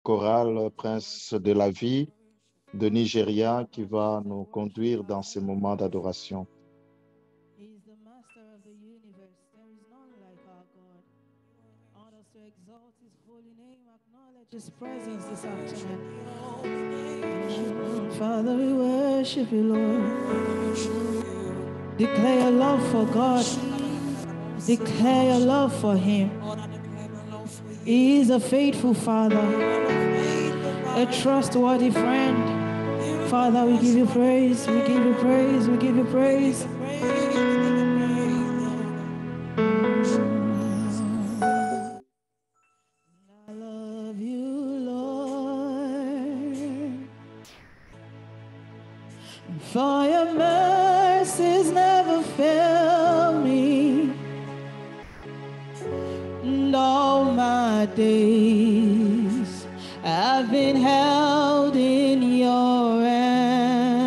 chorale Prince de la vie de Nigeria qui va nous conduire dans ces moments d'adoration. He is the master of the universe. There is none like our God. I want us to exalt his holy name, acknowledge his presence this afternoon. Father, we worship you, Lord. Declare your love for God. Declare your love for him. He is a faithful Father, a trustworthy friend. Father, we give you praise, we give you praise, we give you praise. I love you, Lord, for your mercies never fail me. And all my days I've been held in your hands.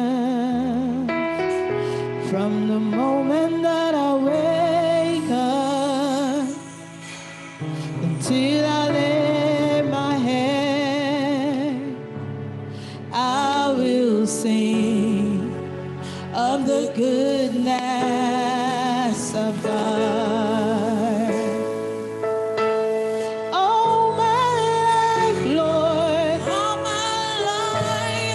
From the moment that I wake up until I lay my head, I will sing of the goodness of God. All my life, Lord, all my life,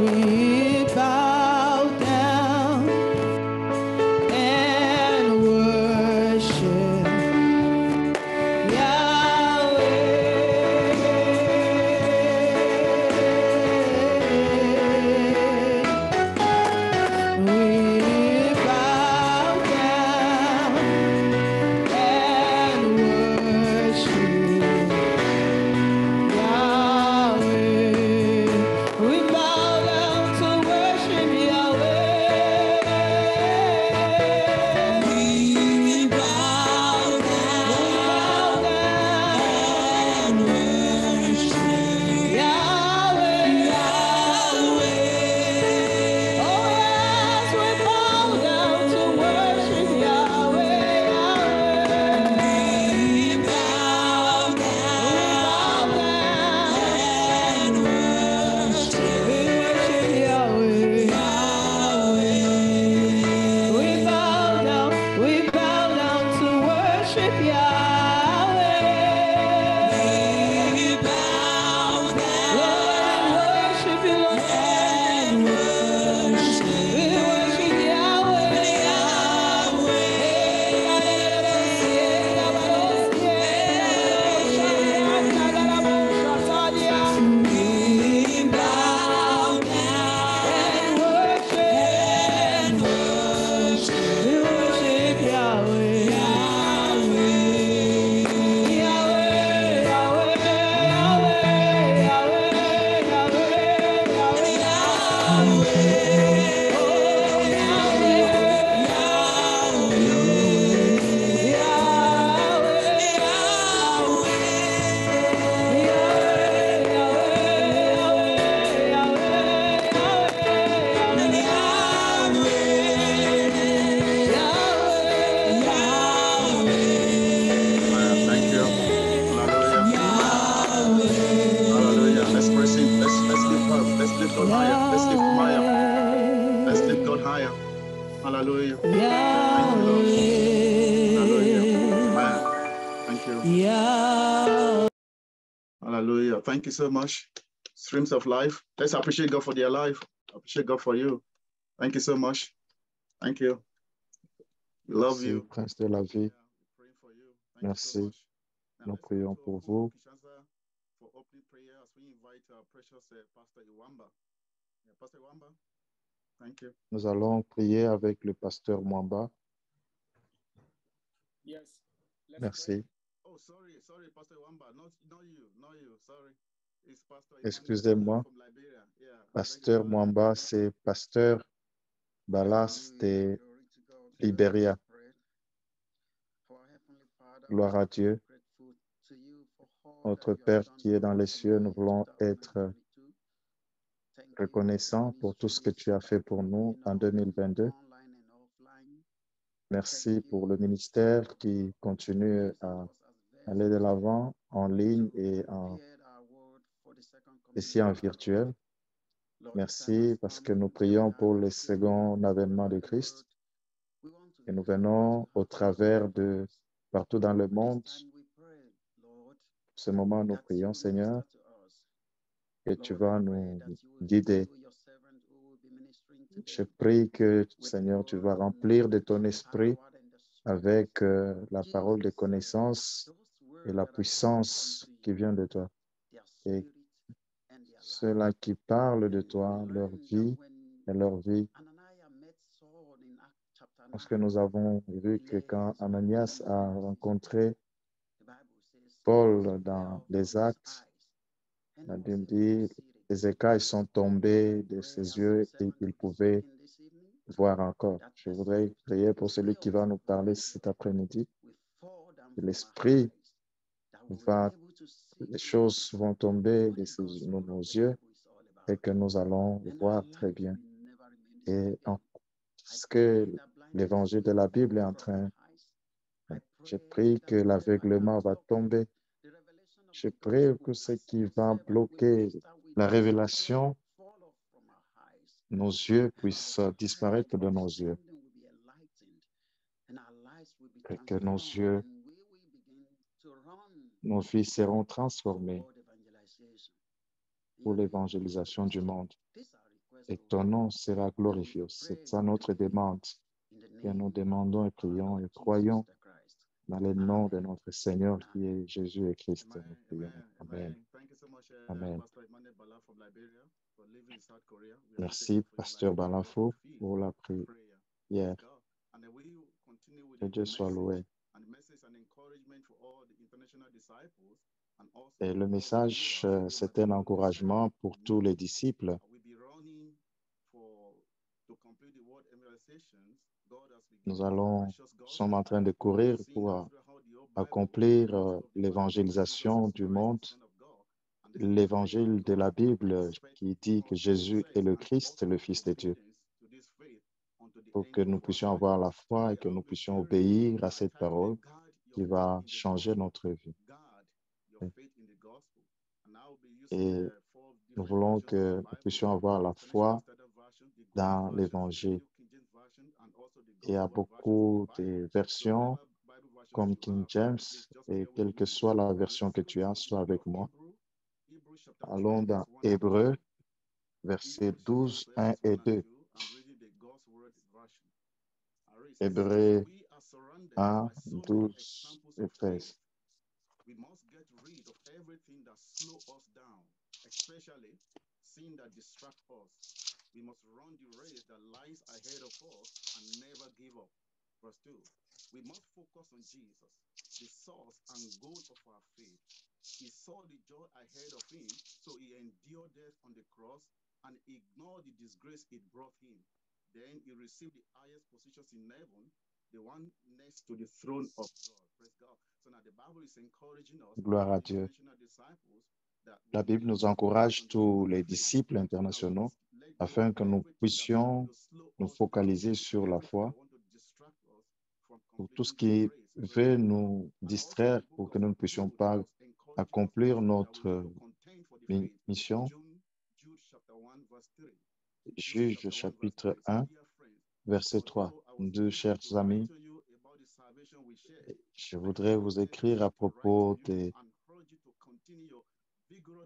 We bow down and worship Yahweh. We bow down and worship Yahweh. We bow down to worship Yahweh. We bow down and worship Yahweh. Oh yes, we bow down to worship Yahweh. We bow down and worship Yahweh. We bow down to worship Yahweh. We bow down, Lord, we worship you, Lord. We worship Yahweh. We bow down and worship. We worship Yahweh. Thank you. Hallelujah. Hallelujah. Let's praise him. Let's lift up. Let's lift God higher. Let's lift him higher. Let's lift God higher. Hallelujah. Thank you, Lord. Hallelujah. Amen. Thank you. Hallelujah. Thank you so much. Streams of life. Let's appreciate God for their life. Appreciate God for you. Thank you so much. Thank you. We love Merci, you. Prince de la vie. Praying for you. Thank you so Merci. much. Nous let's prions go to pour Congo vous. Kinshasa for opening prayer as we invite our precious Pastor Iwamba. Pastor Iwamba, thank you. Nous allons prier avec le pasteur Mwamba. Yes. Merci. Oh, sorry, Pastor Iwamba, not you, sorry. It's Pastor Excusez-moi. from Liberia. Yeah. Pasteur Mwamba, c'est pasteur Balas de Libéria. Gloire à Dieu. Notre Père qui est dans les cieux, nous voulons être reconnaissants pour tout ce que tu as fait pour nous en 2022. Merci pour le ministère qui continue à aller de l'avant en ligne et ici en virtuel. Merci parce que nous prions pour le second avènement de Christ et nous venons au travers de partout dans le monde. Ce moment, nous prions, Seigneur, et tu vas nous guider. Je prie que, Seigneur, tu vas remplir de ton esprit avec la parole de connaissance et la puissance qui vient de toi. Et ceux-là qui parlent de toi, leur vie et leur vie. Parce que nous avons vu que quand Ananias a rencontré Paul dans les Actes, la Bible dit, les écailles sont tombées de ses yeux et il pouvait voir encore. Je voudrais prier pour celui qui va nous parler cet après-midi. L'Esprit va, les choses vont tomber de nos yeux et que nous allons voir très bien. Et ce que l'évangile de la Bible est en train, je prie que l'aveuglement va tomber. Je prie que ce qui va bloquer la révélation, nos yeux puissent disparaître de nos yeux. Et que nos yeux, nos vies seront transformées pour l'évangélisation du monde. et ton nom sera glorifié. C'est ça notre demande, que nous demandons et prions et croyons dans le nom de notre Seigneur qui est Jésus et Christ. Nous prions. Amen. Amen. Merci, Pasteur Balafo, pour la prière. Que Dieu soit loué. Et le message, c'est un encouragement pour tous les disciples. Nous sommes en train de courir pour accomplir l'évangélisation du monde, l'évangile de la Bible qui dit que Jésus est le Christ, le Fils de Dieu, pour que nous puissions avoir la foi et que nous puissions obéir à cette parole qui va changer notre vie. Et nous voulons que nous puissions avoir la foi dans l'Évangile. Il y a beaucoup de versions comme King James, et quelle que soit la version que tu as, sois avec moi. Allons dans Hébreux, versets 12, 1 et 2. Hébreux 1, 12 et 13. We must get rid of everything that slows us down, especially sin that distracts us. We must run the race that lies ahead of us and never give up. Verse 2. We must focus on Jesus, the source and goal of our faith. He saw the joy ahead of him, so he endured death on the cross and ignored the disgrace it brought him. Then he received the highest positions in heaven, the one next to the throne of God. Praise God. Gloire à Dieu. La Bible nous encourage tous les disciples internationaux afin que nous puissions nous focaliser sur la foi, pour tout ce qui veut nous distraire pour que nous ne puissions pas accomplir notre mission. Juge chapitre 1, verset 3. Deux chers amis, je voudrais vous écrire à propos de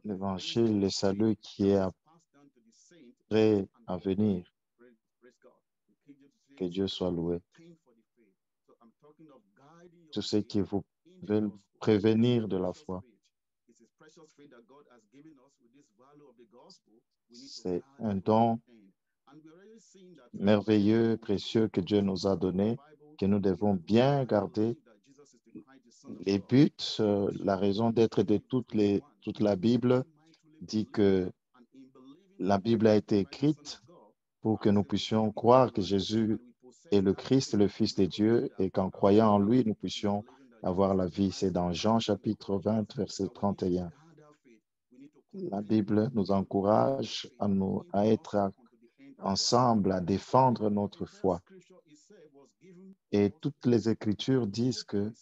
l'évangile, le salut qui est prêt à venir. Que Dieu soit loué. Tous ceux qui vous veulent prévenir de la foi. C'est un don merveilleux, précieux que Dieu nous a donné, que nous devons bien garder. Les buts, la raison d'être de toute la Bible dit que la Bible a été écrite pour que nous puissions croire que Jésus est le Christ, le Fils de Dieu, et qu'en croyant en lui, nous puissions avoir la vie. C'est dans Jean chapitre 20, verset 31. La Bible nous encourage à être ensemble, à défendre notre foi. Et toutes les Écritures disent que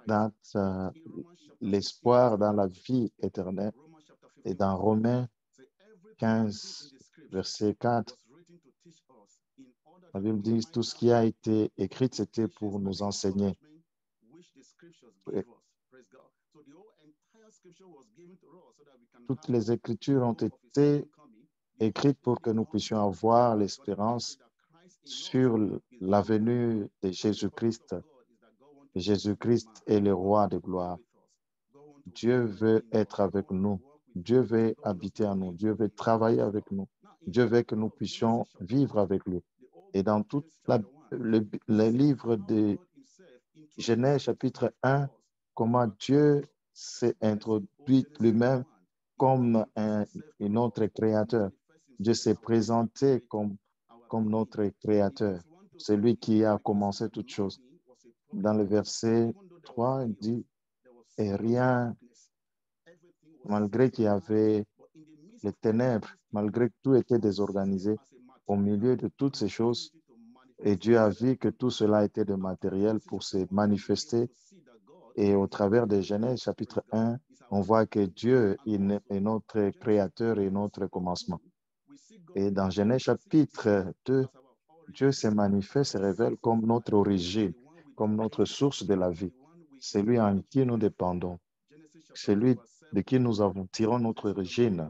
dans l'espoir, dans la vie éternelle, et dans Romains 15, verset 4, la Bible dit tout ce qui a été écrit, c'était pour nous enseigner. Toutes les Écritures ont été écrites pour que nous puissions avoir l'espérance sur la venue de Jésus-Christ. Jésus-Christ est le roi de gloire. Dieu veut être avec nous. Dieu veut habiter en nous. Dieu veut travailler avec nous. Dieu veut que nous puissions vivre avec lui. Et dans tout le livre de Genèse, chapitre 1, comment Dieu s'est introduit lui-même comme un autre créateur. Dieu s'est présenté comme notre créateur. C'est lui qui a commencé toutes choses. Dans le verset 3, il dit, et rien, malgré qu'il y avait les ténèbres, malgré que tout était désorganisé, au milieu de toutes ces choses, et Dieu a vu que tout cela était de matériel pour se manifester. Et au travers de Genèse, chapitre 1, on voit que Dieu est notre créateur et notre commencement. Et dans Genèse, chapitre 2, Dieu se manifeste, se révèle comme notre origine, comme notre source de la vie. C'est lui en qui nous dépendons. C'est lui de qui nous tirons notre origine.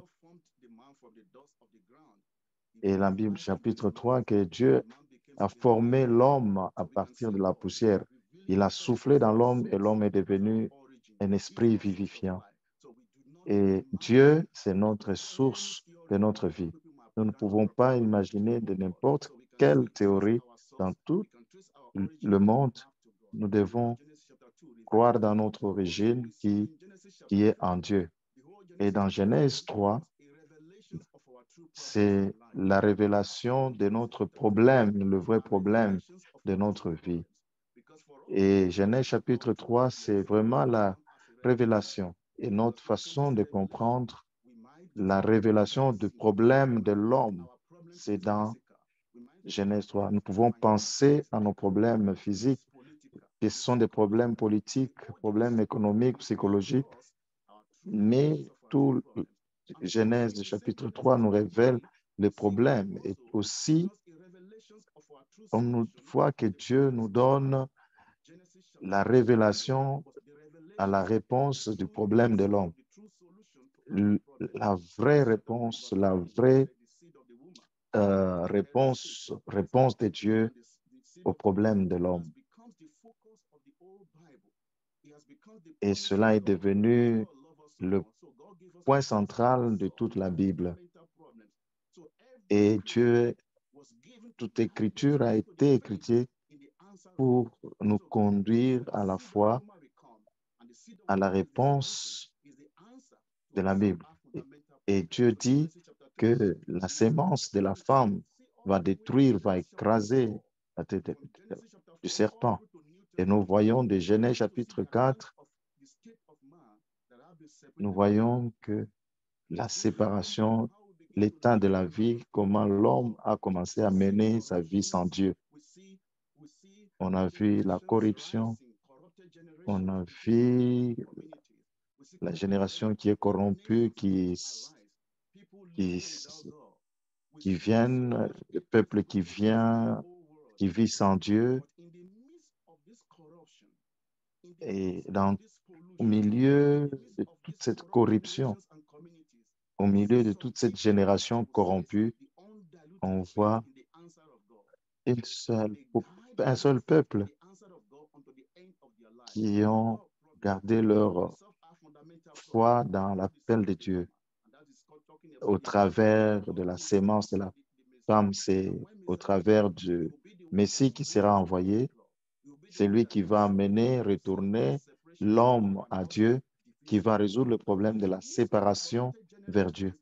Et la Bible, chapitre 3, que Dieu a formé l'homme à partir de la poussière. Il a soufflé dans l'homme et l'homme est devenu un esprit vivifiant. Et Dieu, c'est notre source de notre vie. Nous ne pouvons pas imaginer de n'importe quelle théorie dans tout le monde. Nous devons croire dans notre origine qui est en Dieu. Et dans Genèse 3, c'est la révélation de notre problème, le vrai problème de notre vie. Et Genèse chapitre 3, c'est vraiment la révélation et notre façon de comprendre la révélation du problème de l'homme. C'est dans Genèse 3. Nous pouvons penser à nos problèmes physiques, qui sont des problèmes politiques, problèmes économiques, psychologiques, mais tout Genèse chapitre 3 nous révèle les problèmes. Et aussi, on nous voit que Dieu nous donne la révélation à la réponse du problème de l'homme. La vraie réponse, la vraie réponse de Dieu au problème de l'homme. Et cela est devenu le point central de toute la Bible. Et Dieu, toute écriture a été écrite pour nous conduire à la fois à la réponse de la Bible. Et Dieu dit que la sémence de la femme va détruire, va écraser la tête du serpent. Et nous voyons de Genèse chapitre 4, nous voyons que la séparation, l'état de la vie, comment l'homme a commencé à mener sa vie sans Dieu. On a vu la corruption, on a vu la génération qui est corrompue, qui viennent, le peuple qui vient, qui vit sans Dieu. Et au milieu de toute cette corruption, au milieu de toute cette génération corrompue, on voit un seul peuple qui ont gardé leur foi dans l'appel de Dieu. Au travers de la sémence de la femme, c'est au travers du Messie qui sera envoyé. C'est lui qui va amener, retourner l'homme à Dieu, qui va résoudre le problème de la séparation vers Dieu.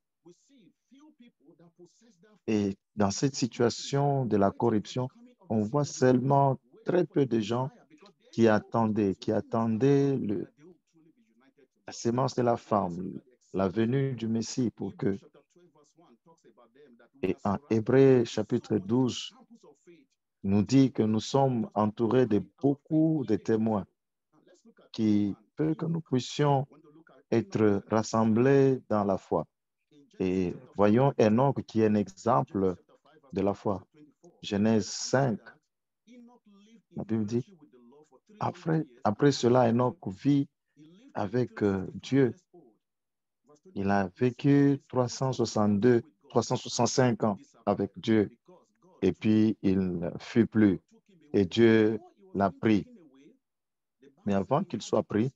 Et dans cette situation de la corruption, on voit seulement très peu de gens qui attendaient la sémence de la femme, la venue du Messie pour que... Et en Hébreux chapitre 12, nous dit que nous sommes entourés de beaucoup de témoins qui veulent que nous puissions être rassemblés dans la foi. Et voyons Enoch qui est un exemple de la foi. Genèse 5, la Bible dit, après cela, Enoch vit avec Dieu. Il a vécu 365 ans avec Dieu. Et puis, il ne fut plus. Et Dieu l'a pris. Mais avant qu'il soit pris,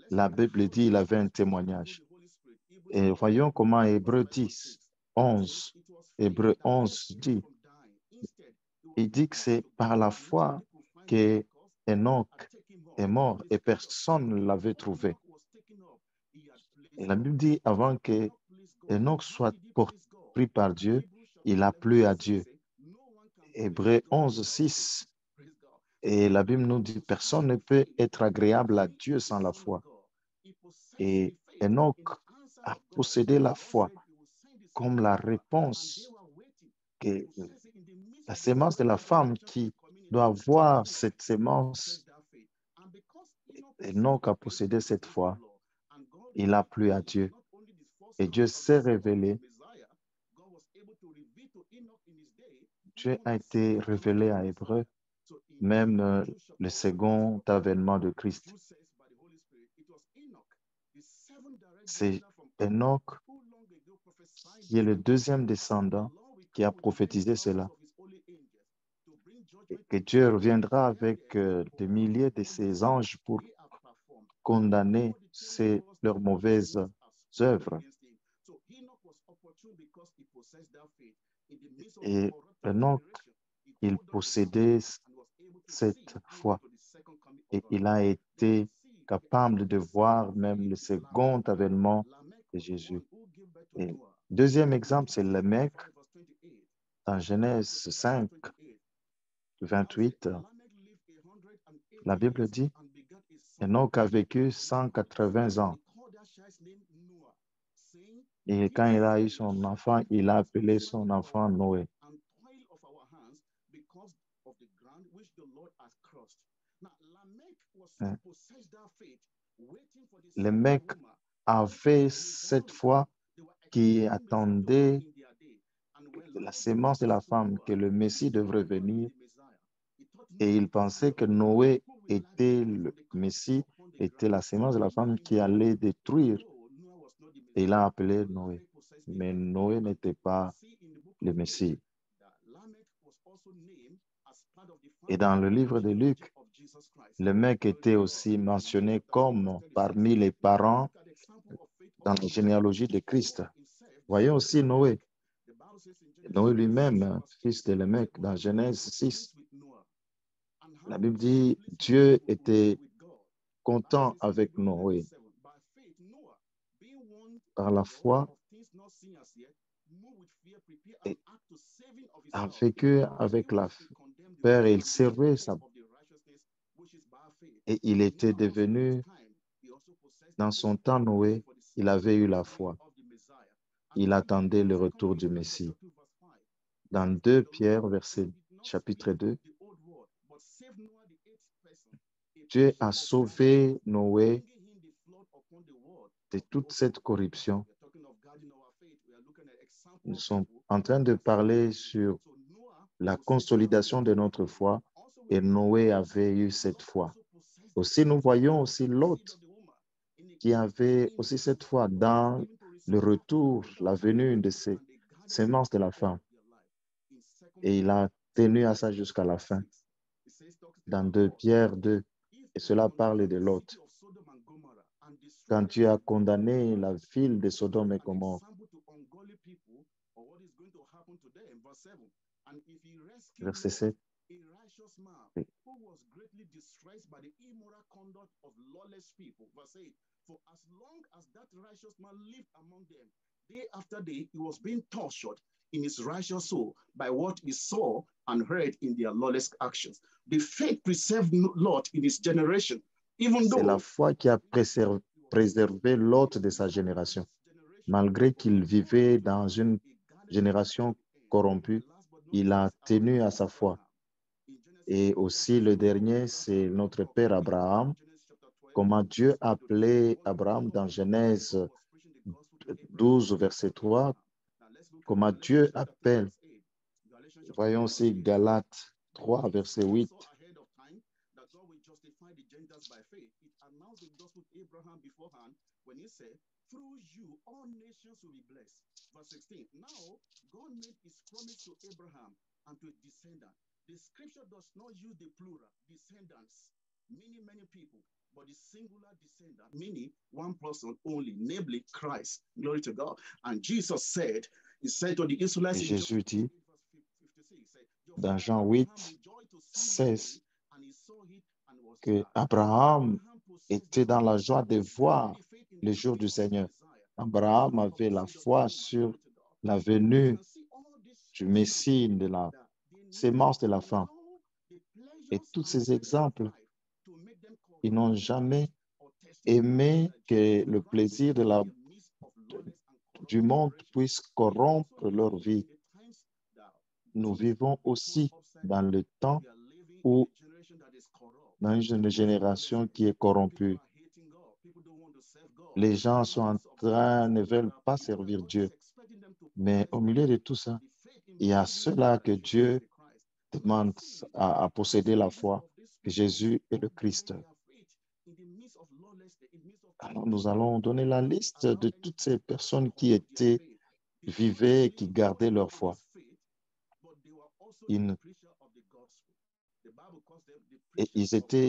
la Bible dit qu'il avait un témoignage. Et voyons comment Hébreux 10, 11, Hébreux 11 dit, il dit que c'est par la foi que Enoch est mort et personne ne l'avait trouvé. Et la Bible dit, avant que Enoch soit pris par Dieu, il a plu à Dieu. Hébreux 11, 6. Et la Bible nous dit, personne ne peut être agréable à Dieu sans la foi. Et Enoch a possédé la foi comme la réponse que la sémence de la femme qui doit avoir cette sémence. Enoch a possédé cette foi. Il a plu à Dieu. Et Dieu s'est révélé. Dieu a été révélé à Hébreux, même le second avènement de Christ. C'est Enoch qui est le deuxième descendant, qui a prophétisé cela. Et que Dieu reviendra avec des milliers de ses anges pour condamner leurs mauvaises œuvres. Et Enoch, il possédait cette foi et il a été capable de voir même le second avènement de Jésus. Et deuxième exemple, c'est Lamech. Dans Genèse 5, 28, la Bible dit, Enoch a vécu 180 ans. Et quand il a eu son enfant, il a appelé son enfant Noé. Lamech avait cette foi qui attendait la sémence de la femme, que le Messie devrait venir. Et il pensait que Noé était le Messie, était la sémence de la femme qui allait détruire. Et il a appelé Noé. Mais Noé n'était pas le Messie. Et dans le livre de Luc, le mec était aussi mentionné comme parmi les parents dans la généalogie de Christ. Voyons aussi Noé. Noé lui-même, fils de Lémec, dans Genèse 6. La Bible dit, Dieu était content avec Noé. Par la foi, et a vécu avec la peur et il servait sa. Et il était devenu, dans son temps Noé, il avait eu la foi. Il attendait le retour du Messie. Dans 2 Pierre, chapitre 2, Dieu a sauvé Noé de toute cette corruption. Nous sommes en train de parler sur la consolidation de notre foi et Noé avait eu cette foi. Aussi, nous voyons aussi Lot qui avait aussi cette foi dans le retour, la venue de ces semences de la femme. Et il a tenu à ça jusqu'à la fin. Dans 2 Pierre 2, et cela parle de Lot. Quand Dieu a condamné la ville de Sodome et Gomorrhe, verset 7. Oui. For as long as that righteous man lived among them, day after day, he was being tortured in his righteous soul by what he saw and heard in their lawless actions. The faith preserved Lot in his generation, even though. C'est la foi qui a préservé Lot de sa génération. Malgré qu'il vivait dans une génération corrompue, il a tenu à sa foi. Et aussi le dernier, c'est notre père Abraham. Comment Dieu appelait Abraham dans Genèse 12, verset 3, comment Dieu appelle. Voyons aussi Galates 3, verset 8. Through you, all nations will be blessed. Verse 16. Now, God made his promise to Abraham and to his descendants. The scripture does not use the plural, descendants, meaning many people, but the singular descendant, meaning one person only, namely Christ. Glory to God. And Jesus said, he said to the Israelites, et Jésus dit, dans Jean 8, 16, que Abraham était dans la joie de voir le jour du Seigneur. Abraham avait la foi sur la venue du Messie, de la sémence de la femme. Et tous ces exemples, ils n'ont jamais aimé que le plaisir du monde puisse corrompre leur vie. Nous vivons aussi dans le temps où, dans une génération qui est corrompue, les gens ne veulent pas servir Dieu. Mais au milieu de tout ça, il y a ceux-là que Dieu demande à posséder la foi, que Jésus est le Christ. Alors nous allons donner la liste de toutes ces personnes qui étaient vivaient et qui gardaient leur foi. Ils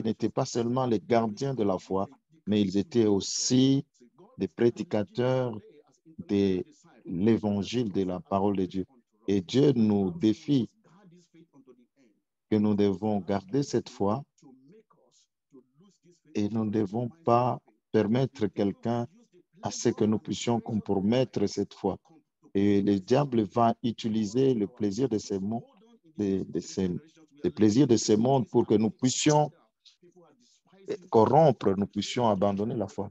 n'étaient pas seulement les gardiens de la foi, mais ils étaient aussi des prédicateurs de l'évangile de la parole de Dieu. Et Dieu nous défie que nous devons garder cette foi et nous ne devons pas permettre quelqu'un à ce que nous puissions compromettre cette foi. Et le diable va utiliser le plaisir de ces mondes, les plaisirs de ces mondes pour que nous puissions corrompre, nous puissions abandonner la foi.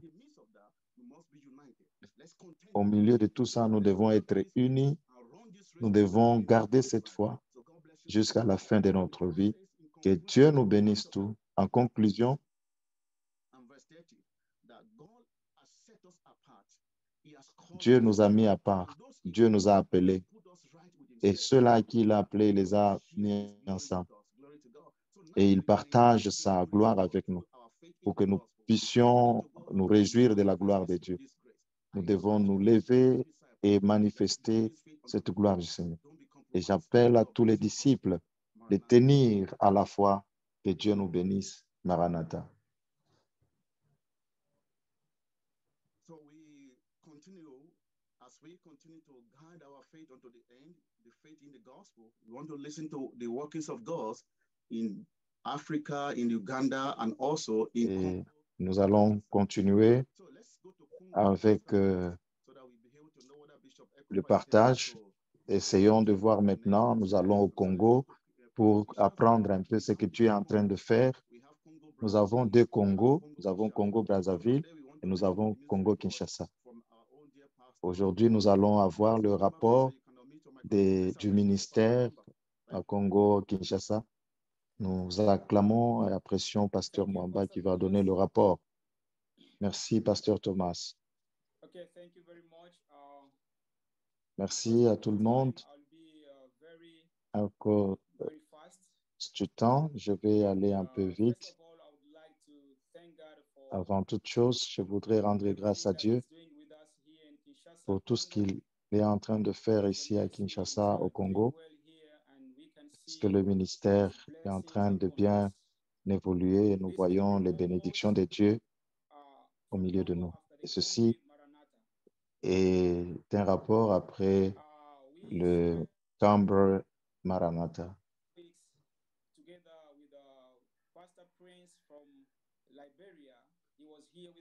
Au milieu de tout ça, nous devons être unis. Nous devons garder cette foi jusqu'à la fin de notre vie. Que Dieu nous bénisse tous. En conclusion, Dieu nous a mis à part. Dieu nous a appelés. Et ceux-là qu'il a appelés, il les a mis ensemble. Et il partage sa gloire avec nous pour que nous puissions nous réjouir de la gloire de Dieu. Nous devons nous lever et manifester cette gloire du Seigneur. Et j'appelle à tous les disciples de tenir à la foi. Que Dieu nous bénisse. Maranatha. As we continue to guide our faith unto the end, the faith in the gospel, we want to listen to the workings of God in Africa, in Uganda, and also in Congo. Nous allons continuer avec le partage. Essayons de voir maintenant, nous allons au Congo pour apprendre un peu ce que Dieu est en train de faire. Nous avons deux Congos, nous avons Congo-Brazzaville et nous avons Congo-Kinshasa. Aujourd'hui, nous allons avoir le rapport du ministère à Congo-Kinshasa. Nous acclamons et apprécions Pasteur Mwamba qui va donner le rapport. Merci, Pasteur Thomas. Merci à tout le monde. Encore du temps, je vais aller un peu vite. Avant toute chose, je voudrais rendre grâce à Dieu pour tout ce qu'il est en train de faire ici à Kinshasa, au Congo, parce que le ministère est en train de bien évoluer et nous voyons les bénédictions de Dieu au milieu de nous. Et ceci est un rapport après le Cambre Maranatha.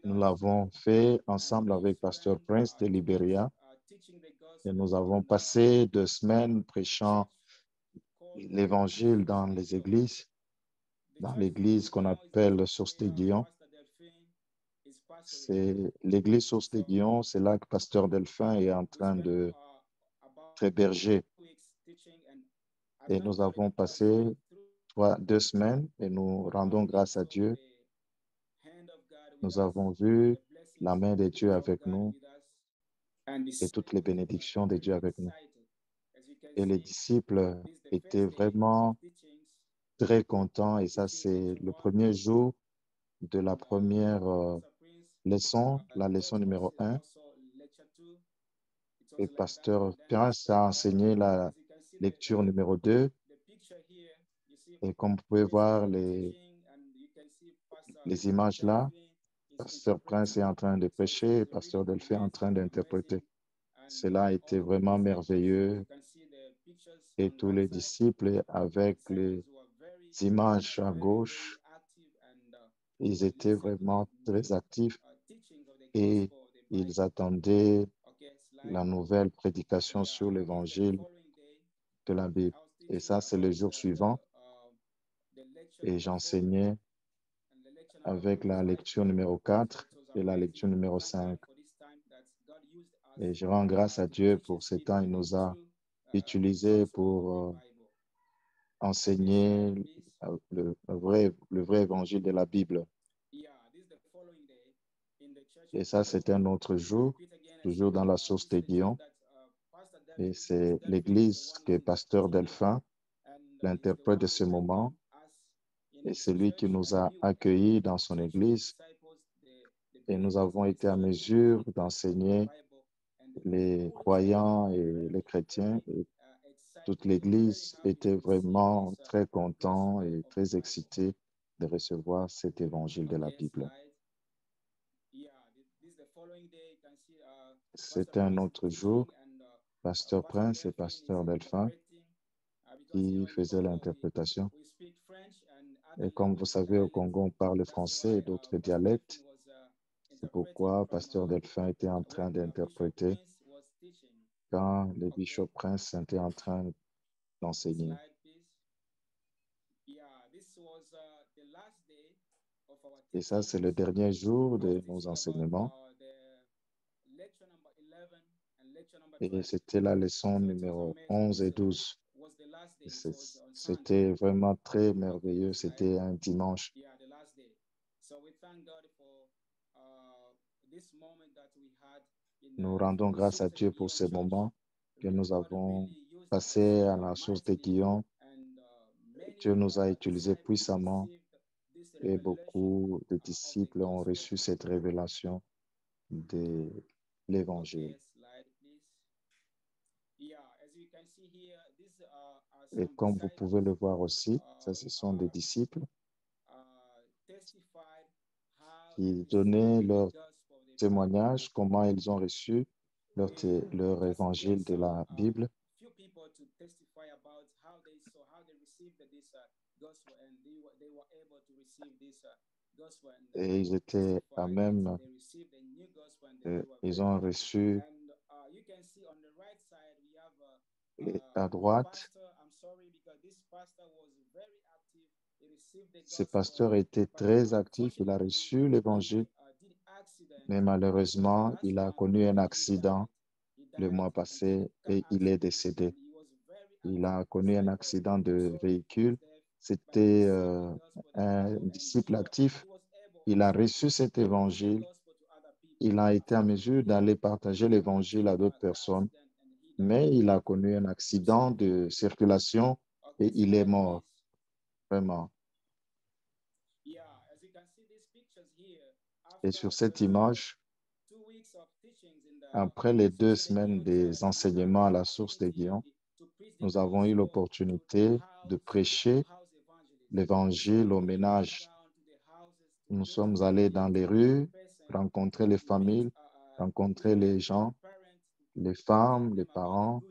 Nous l'avons fait ensemble avec Pasteur Prince de Libéria et nous avons passé 2 semaines prêchant l'évangile dans les églises, dans l'église qu'on appelle Source des Guillons. C'est l'église Source des Guillons, c'est là que Pasteur Delphin est en train de être berger. Et nous avons passé 2 semaines et nous rendons grâce à Dieu. Nous avons vu la main de Dieu avec nous et toutes les bénédictions de Dieu avec nous. Et les disciples étaient vraiment très contents. Et ça, c'est le premier jour de la première leçon, la leçon numéro 1. Et Pasteur Prince a enseigné la lecture numéro 2. Et comme vous pouvez voir les images là, Pasteur Prince est en train de prêcher et Pasteur Delphin est en train d'interpréter. Cela a été vraiment merveilleux. Et tous les disciples, avec les images à gauche, ils étaient vraiment très actifs et ils attendaient la nouvelle prédication sur l'évangile de la Bible. Et ça, c'est le jour suivant. Et j'enseignais avec la lecture numéro 4 et la lecture numéro 5. Et je rends grâce à Dieu pour ce temps. Il nous a utilisés pour enseigner le vrai évangile de la Bible. Et ça, c'est un autre jour, toujours dans la source des Guillons. Et c'est l'église que Pasteur Delphin, l'interprète de ce moment, et c'est lui qui nous a accueillis dans son église. Et nous avons été à mesure d'enseigner les croyants et les chrétiens et toute l'Église était vraiment très content et très excité de recevoir cet évangile de la Bible. C'était un autre jour, Pasteur Prince et Pasteur Delphin qui faisaient l'interprétation. Et comme vous savez, au Congo, on parle français et d'autres dialectes. C'est pourquoi Pasteur Delphin était en train d'interpréter quand le Bishop Prince était en train d'enseigner. Et ça, c'est le dernier jour de nos enseignements. Et c'était la leçon numéro 11 et 12. C'était vraiment très merveilleux. C'était un dimanche. Nous rendons grâce à Dieu pour ce moment que nous avons passé à la source de Guillaume. Dieu nous a utilisés puissamment et beaucoup de disciples ont reçu cette révélation de l'Évangile. Et comme vous pouvez le voir aussi, ça, ce sont des disciples qui donnaient leur témoignage, comment ils ont reçu leur évangile de la Bible. Et ils étaient à même, ils ont reçu à droite. Ce pasteur était très actif, il a reçu l'évangile, mais malheureusement, il a connu un accident le mois passé et il est décédé. Il a connu un accident de véhicule. C'était un disciple actif. Il a reçu cet évangile. Il a été en mesure d'aller partager l'évangile à d'autres personnes, mais il a connu un accident de circulation et il est mort, vraiment. Et sur cette image, après les 2 semaines des enseignements à la source des Guillaume, nous avons eu l'opportunité de prêcher l'évangile au ménage. Nous sommes allés dans les rues, rencontrer les familles, rencontrer les gens, les femmes, les parents,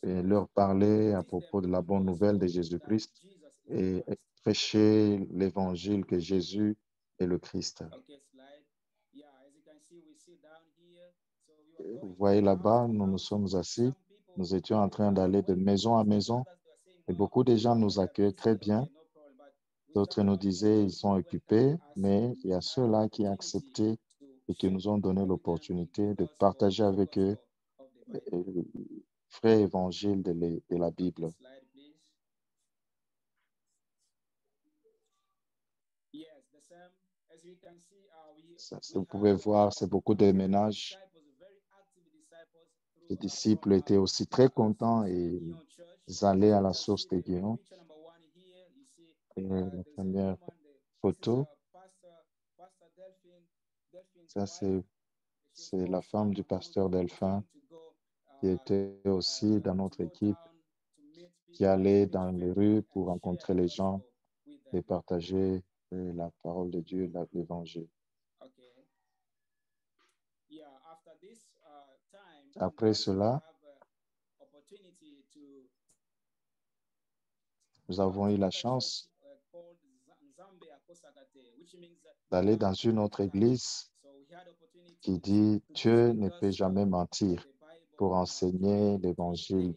et leur parler à propos de la bonne nouvelle de Jésus-Christ et prêcher l'évangile que Jésus est le Christ. Vous voyez là-bas, nous nous sommes assis, nous étions en train d'aller de maison à maison et beaucoup de gens nous accueillent très bien. D'autres nous disaient ils sont occupés, mais il y a ceux-là qui ont accepté et qui nous ont donné l'opportunité de partager avec eux le vrai évangile de la Bible. Ça, vous pouvez voir, c'est beaucoup de ménages. Les disciples étaient aussi très contents et ils allaient à la source de Guillaume. Et la première photo, ça c'est la femme du pasteur Delphin qui était aussi dans notre équipe, qui allait dans les rues pour rencontrer les gens et partager la parole de Dieu, l'évangile. Après cela, nous avons eu la chance d'aller dans une autre église qui dit Dieu ne peut jamais mentir pour enseigner l'évangile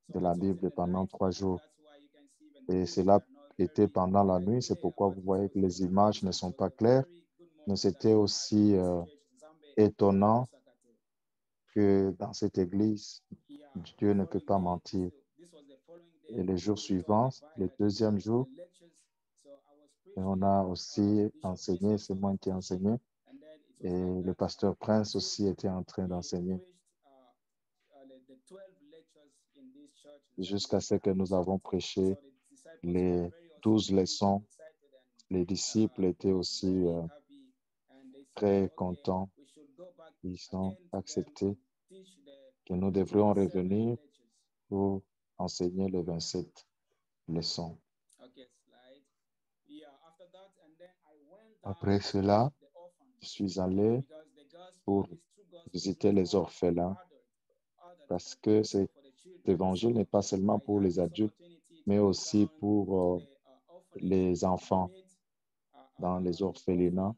de la Bible pendant 3 jours. Et cela était pendant la nuit, c'est pourquoi vous voyez que les images ne sont pas claires, mais c'était aussi étonnant que dans cette église, Dieu ne peut pas mentir. Et le jour suivant, le 2e jour, on a aussi enseigné, c'est moi qui ai enseigné, et le pasteur Prince aussi était en train d'enseigner. Jusqu'à ce que nous avons prêché les 12 leçons. Les disciples étaient aussi très contents. Ils ont accepté que nous devrions revenir pour enseigner les 27 leçons. Après cela, je suis allé pour visiter les orphelins parce que cet évangile n'est pas seulement pour les adultes, mais aussi pour les enfants dans les orphelinats.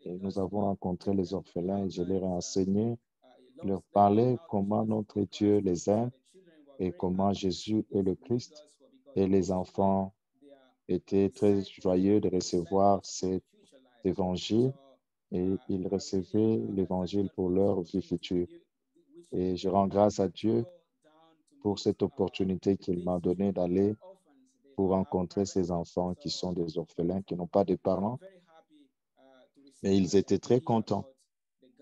Et nous avons rencontré les orphelins et je leur ai enseigné, leur parler comment notre Dieu les aime et comment Jésus est le Christ. Et les enfants étaient très joyeux de recevoir cet évangile et ils recevaient l'évangile pour leur vie future. Et je rends grâce à Dieu pour cette opportunité qu'il m'a donnée d'aller pour rencontrer ces enfants qui sont des orphelins, qui n'ont pas de parents. Mais ils étaient très contents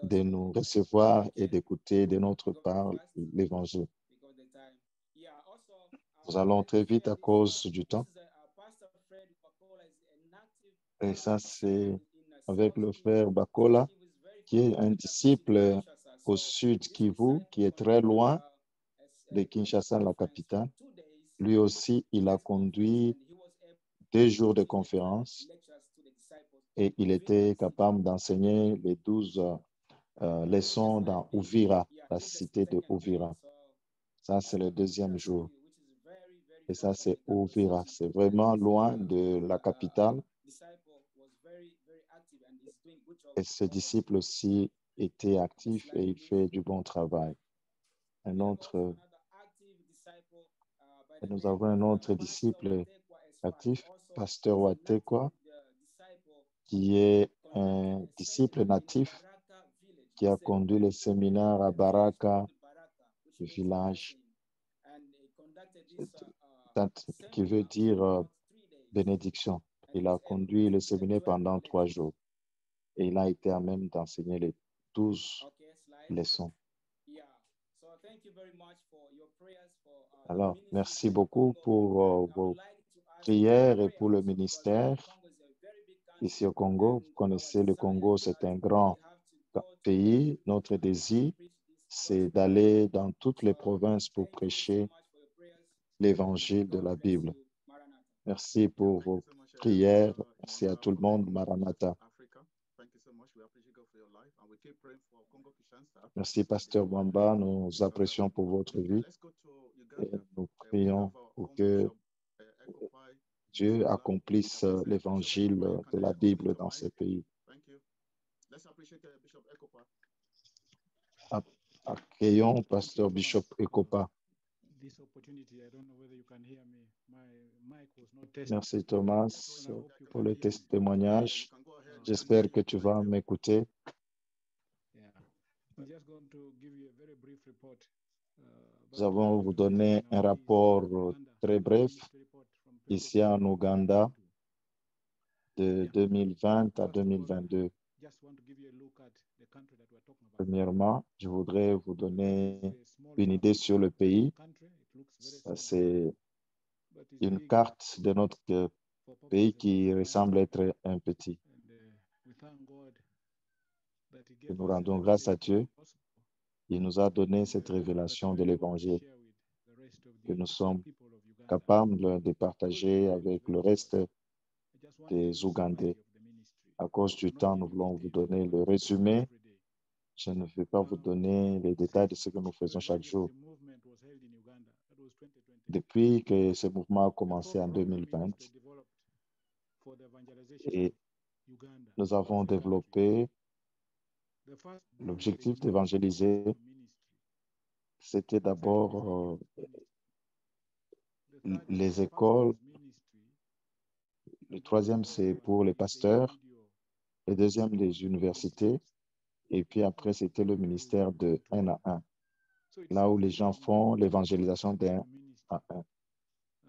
de nous recevoir et d'écouter de notre part l'évangile. Nous allons très vite à cause du temps. Et ça, c'est avec le frère Bakola, qui est un disciple au sud Kivu, qui est très loin de Kinshasa, la capitale. Lui aussi, il a conduit 2 jours de conférence et il était capable d'enseigner les 12 leçons dans Uvira, la cité de Uvira. Ça, c'est le 2e jour. Et ça, c'est Uvira. C'est vraiment loin de la capitale. Et ce disciple aussi était actif et il fait du bon travail. Nous avons un autre disciple actif, Pasteur Watekwa, qui est un disciple natif qui a conduit le séminaire à Baraka, le village, qui veut dire bénédiction. Il a conduit le séminaire pendant 3 jours et il a été à même d'enseigner les 12 leçons. Alors, merci beaucoup pour vos prières et pour le ministère ici au Congo. Vous connaissez le Congo, c'est un grand pays. Notre désir, c'est d'aller dans toutes les provinces pour prêcher l'évangile de la Bible. Merci pour vos prières. Merci à tout le monde. Maranatha. Merci, Pasteur Bamba. Nous apprécions pour votre vie. Et nous prions pour que Dieu accomplisse l'évangile de la Bible dans ces pays. Accueillons Pasteur Bishop Ekopa. Merci Thomas pour le témoignage. J'espère que tu vas m'écouter. Nous allons vous donner un rapport très bref ici en Ouganda de 2020 à 2022. Premièrement, je voudrais vous donner une idée sur le pays. C'est une carte de notre pays qui ressemble être un petit. Et nous rendons grâce à Dieu. Il nous a donné cette révélation de l'Évangile que nous sommes capables de partager avec le reste des Ougandais. À cause du temps, nous voulons vous donner le résumé. Je ne vais pas vous donner les détails de ce que nous faisons chaque jour. Depuis que ce mouvement a commencé en 2020, et nous avons développé l'objectif d'évangéliser. C'était d'abord les écoles. Le 3e, c'est pour les pasteurs. Le 2e, les universités. Et puis après, c'était le ministère de 1 à 1, là où les gens font l'évangélisation d'1 à 1.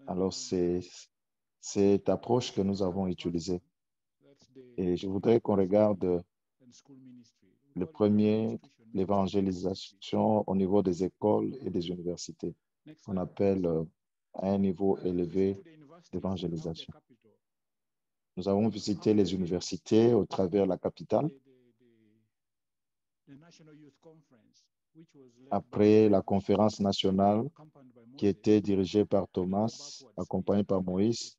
Alors, c'est cette approche que nous avons utilisée. Et je voudrais qu'on regarde le premier, l'évangélisation au niveau des écoles et des universités, qu'on appelle un niveau élevé d'évangélisation. Nous avons visité les universités au travers de la capitale. après la conférence nationale qui était dirigée par Thomas, accompagné par Moïse.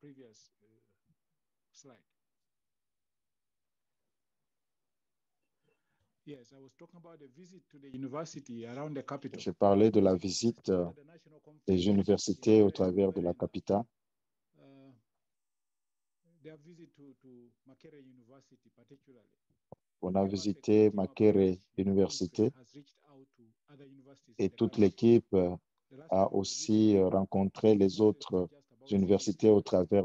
J'ai parlé de la visite des universités au travers de la capitale. On a visité Makerere Université et toute l'équipe a aussi rencontré les autres universités au travers.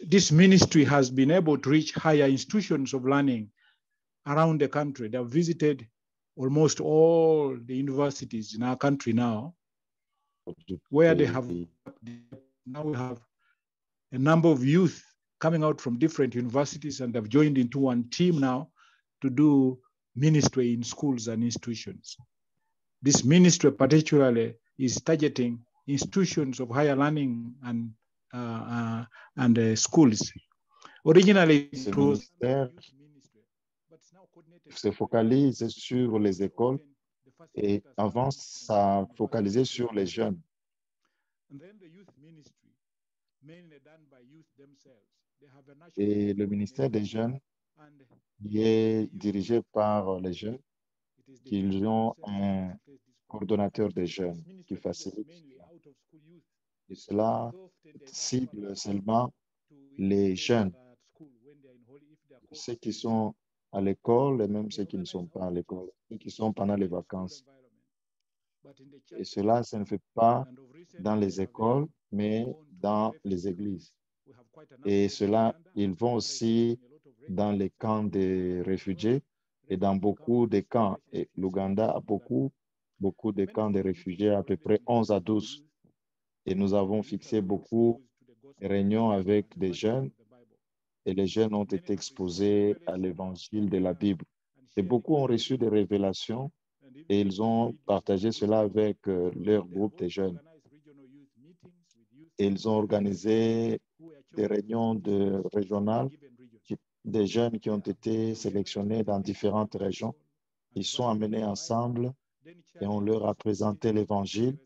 This ministry has been able to reach higher institutions of learning around the country. They have visited almost all the universities in our country now, where they have now we have a number of youth coming out from different universities and have joined into one team now to do ministry in schools and institutions. This ministry particularly is targeting institutions of higher learning and schools. Originally, it was se focalise sur les écoles et avant, ça focalisait sur les jeunes. Et le ministère des jeunes qui est dirigé par les jeunes, ils ont un coordonnateur des jeunes qui facilite cela. Et cela cible seulement les jeunes, ceux qui sont à l'école et même ceux qui ne sont pas à l'école, ceux qui sont pendant les vacances. Et cela, ça ne fait pas dans les écoles, mais dans les églises. Et cela, ils vont aussi dans les camps des réfugiés et dans beaucoup de camps. Et l'Ouganda a beaucoup de camps de réfugiés, à peu près 11 à 12. Et nous avons fixé beaucoup de réunions avec des jeunes et les jeunes ont été exposés à l'évangile de la Bible. Et beaucoup ont reçu des révélations et ils ont partagé cela avec leur groupe de jeunes. Et ils ont organisé des réunions régionales, des jeunes qui ont été sélectionnés dans différentes régions. Ils sont amenés ensemble et on leur a présenté l'évangile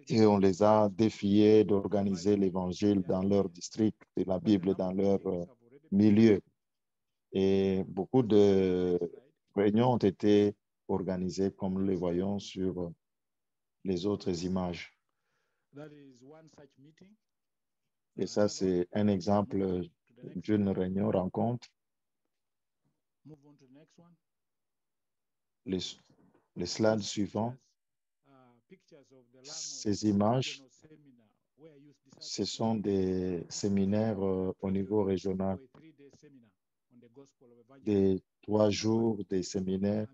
et on les a défiés d'organiser l'évangile dans leur district, de la Bible dans leur milieu. Et beaucoup de réunions ont été organisées comme nous les voyons sur les autres images. Et ça, c'est un exemple d'une réunion rencontre. Les slides suivants, ces images, ce sont des séminaires au niveau régional, des 3 jours des séminaires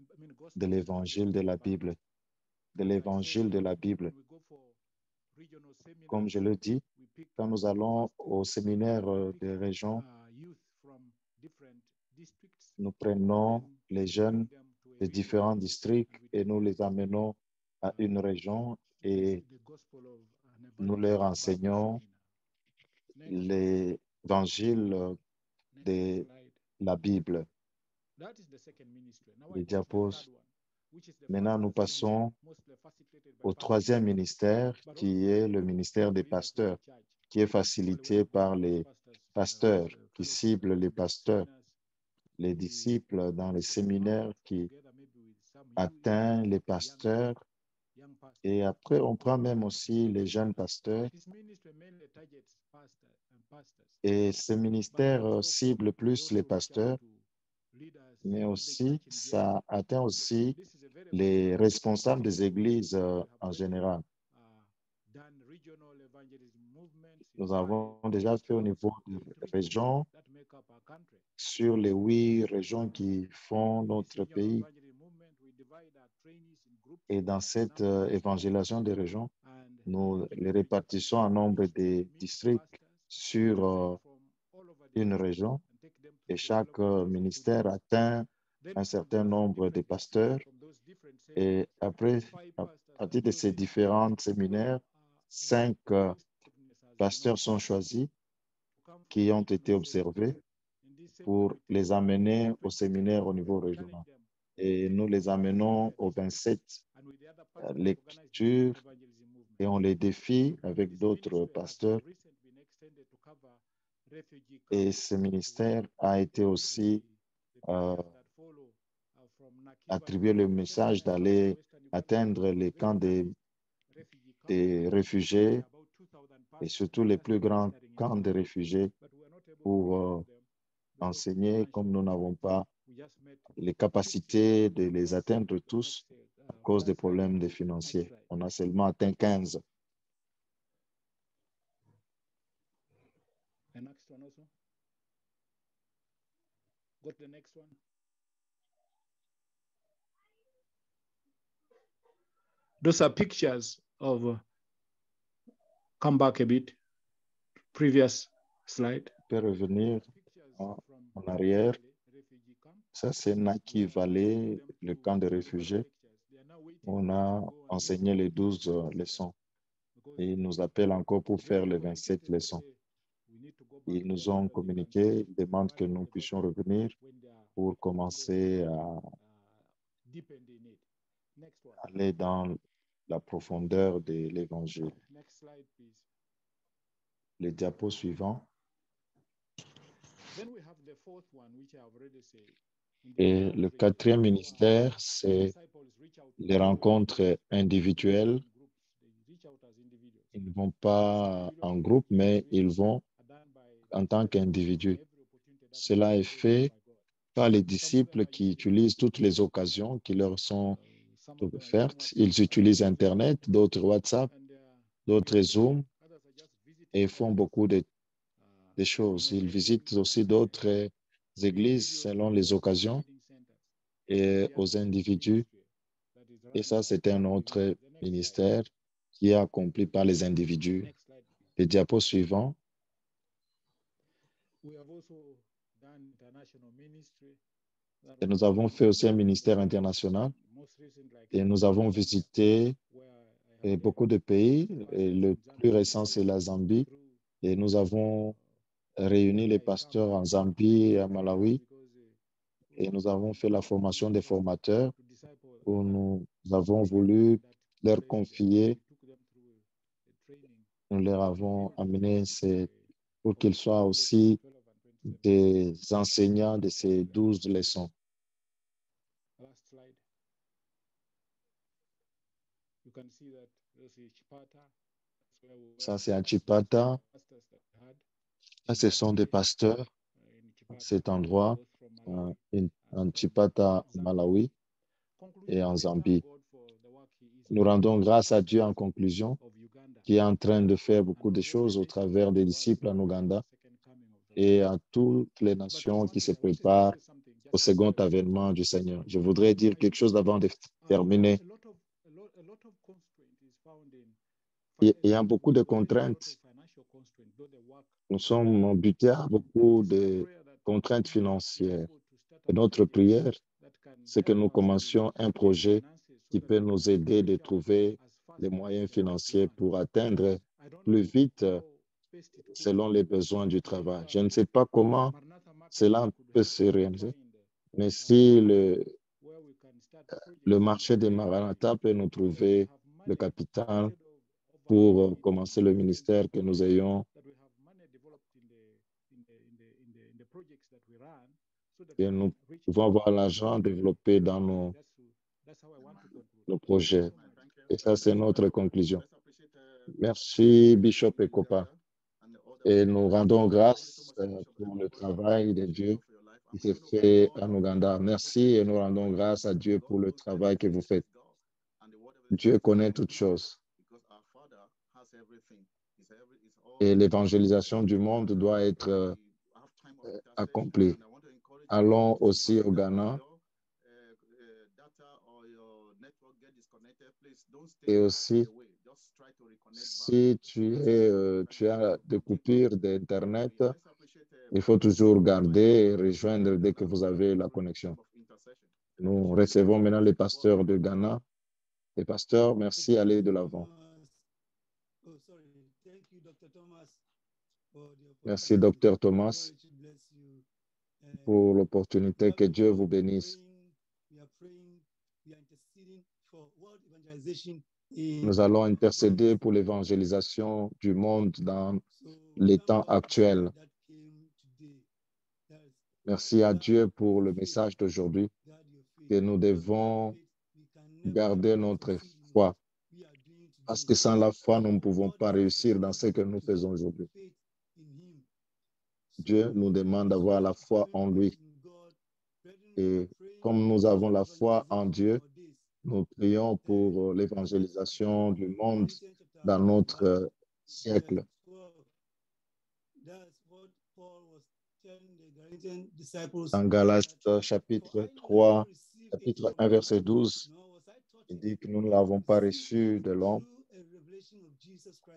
de l'évangile de la Bible, de l'évangile de la Bible. Comme je le dis, quand nous allons au séminaire des régions, nous prenons les jeunes des différents districts et nous les amenons à une région et nous leur enseignons l'évangile de la Bible. Les diapos. Maintenant, nous passons au 3e ministère, qui est le ministère des pasteurs, qui est facilité par les pasteurs, qui ciblent les pasteurs, les disciples dans les séminaires qui atteignent les pasteurs. Et après, on prend même aussi les jeunes pasteurs. Et ce ministère cible plus les pasteurs, mais aussi, ça atteint aussi les responsables des églises en général. Nous avons déjà fait au niveau des régions, sur les 8 régions qui font notre pays. Et dans cette évangélisation des régions, nous les répartissons en nombre de districts sur une région et chaque ministère atteint un certain nombre de pasteurs. Et après, à partir de ces différents séminaires, 5 pasteurs sont choisis qui ont été observés pour les amener au séminaire au niveau régional. et nous les amenons au 27 lectures et on les défie avec d'autres pasteurs. Et ce ministère a été aussi attribué le message d'aller atteindre les camps des réfugiés et surtout les plus grands camps de réfugiés pour enseigner. Comme nous n'avons pas les capacités de les atteindre tous à cause des problèmes financiers. On a seulement atteint 15. The next one also. Got the next one. Those are pictures of, come back a bit, previous slide. Je peux revenir en arrière. Ça, c'est Naki Valley, le camp de réfugiés. On a enseigné les 12 leçons. Et ils nous appellent encore pour faire les 27 leçons. Ils nous ont communiqué, ils demandent que nous puissions revenir pour commencer à aller dans la profondeur de l'Évangile. Les diapos suivants. Et le quatrième ministère, c'est les rencontres individuelles. Ils ne vont pas en groupe, mais ils vont en tant qu'individu. Cela est fait par les disciples qui utilisent toutes les occasions qui leur sont offertes. Ils utilisent Internet, d'autres WhatsApp, d'autres Zoom et font beaucoup de choses. Ils visitent aussi d'autres églises selon les occasions et aux individus. Et ça, c'est un autre ministère qui est accompli par les individus. Les diapos suivants. Et nous avons fait aussi un ministère international et nous avons visité beaucoup de pays. Et le plus récent, c'est la Zambie. Et nous avons réuni les pasteurs en Zambie et à Malawi. Et nous avons fait la formation des formateurs où nous avons voulu leur confier. Nous leur avons amené pour qu'ils soient aussi des enseignants de ces 12 leçons. Ça, c'est à Chipata. Ça, ce sont des pasteurs à cet endroit, en Chipata, Malawi et en Zambie. Nous rendons grâce à Dieu en conclusion, qui est en train de faire beaucoup de choses au travers des disciples en Ouganda et à toutes les nations qui se préparent au second avènement du Seigneur. Je voudrais dire quelque chose avant de terminer. Il y a beaucoup de contraintes. Nous sommes butés à beaucoup de contraintes financières. Et notre prière, c'est que nous commencions un projet qui peut nous aider de trouver les moyens financiers pour atteindre plus vite selon les besoins du travail. Je ne sais pas comment cela peut se réaliser, mais si le marché des Maranatha peut nous trouver le capital pour commencer le ministère, que nous ayons et nous pouvons avoir l'argent développé dans nos projets. Et ça, c'est notre conclusion. Merci, Bishop Ekopa. Et nous rendons grâce pour le travail de Dieu qui s'est fait en Ouganda. Merci et nous rendons grâce à Dieu pour le travail que vous faites. Dieu connaît toutes choses. Et l'évangélisation du monde doit être accomplie. Allons aussi au Ghana. Et aussi, si tu as des coupures d'Internet, il faut toujours garder et rejoindre dès que vous avez la connexion. Nous recevons maintenant les pasteurs de Ghana. Les pasteurs, merci, allez de l'avant. Merci, Dr. Thomas, pour l'opportunité. Que Dieu vous bénisse. Nous allons intercéder pour l'évangélisation du monde dans les temps actuels. Merci à Dieu pour le message d'aujourd'hui, que nous devons garder notre foi. Parce que sans la foi, nous ne pouvons pas réussir dans ce que nous faisons aujourd'hui. Dieu nous demande d'avoir la foi en lui. Et comme nous avons la foi en Dieu, nous prions pour l'évangélisation du monde dans notre siècle. Dans Galates chapitre 3, chapitre 1, verset 12, il dit que nous ne l'avons pas reçu de l'homme,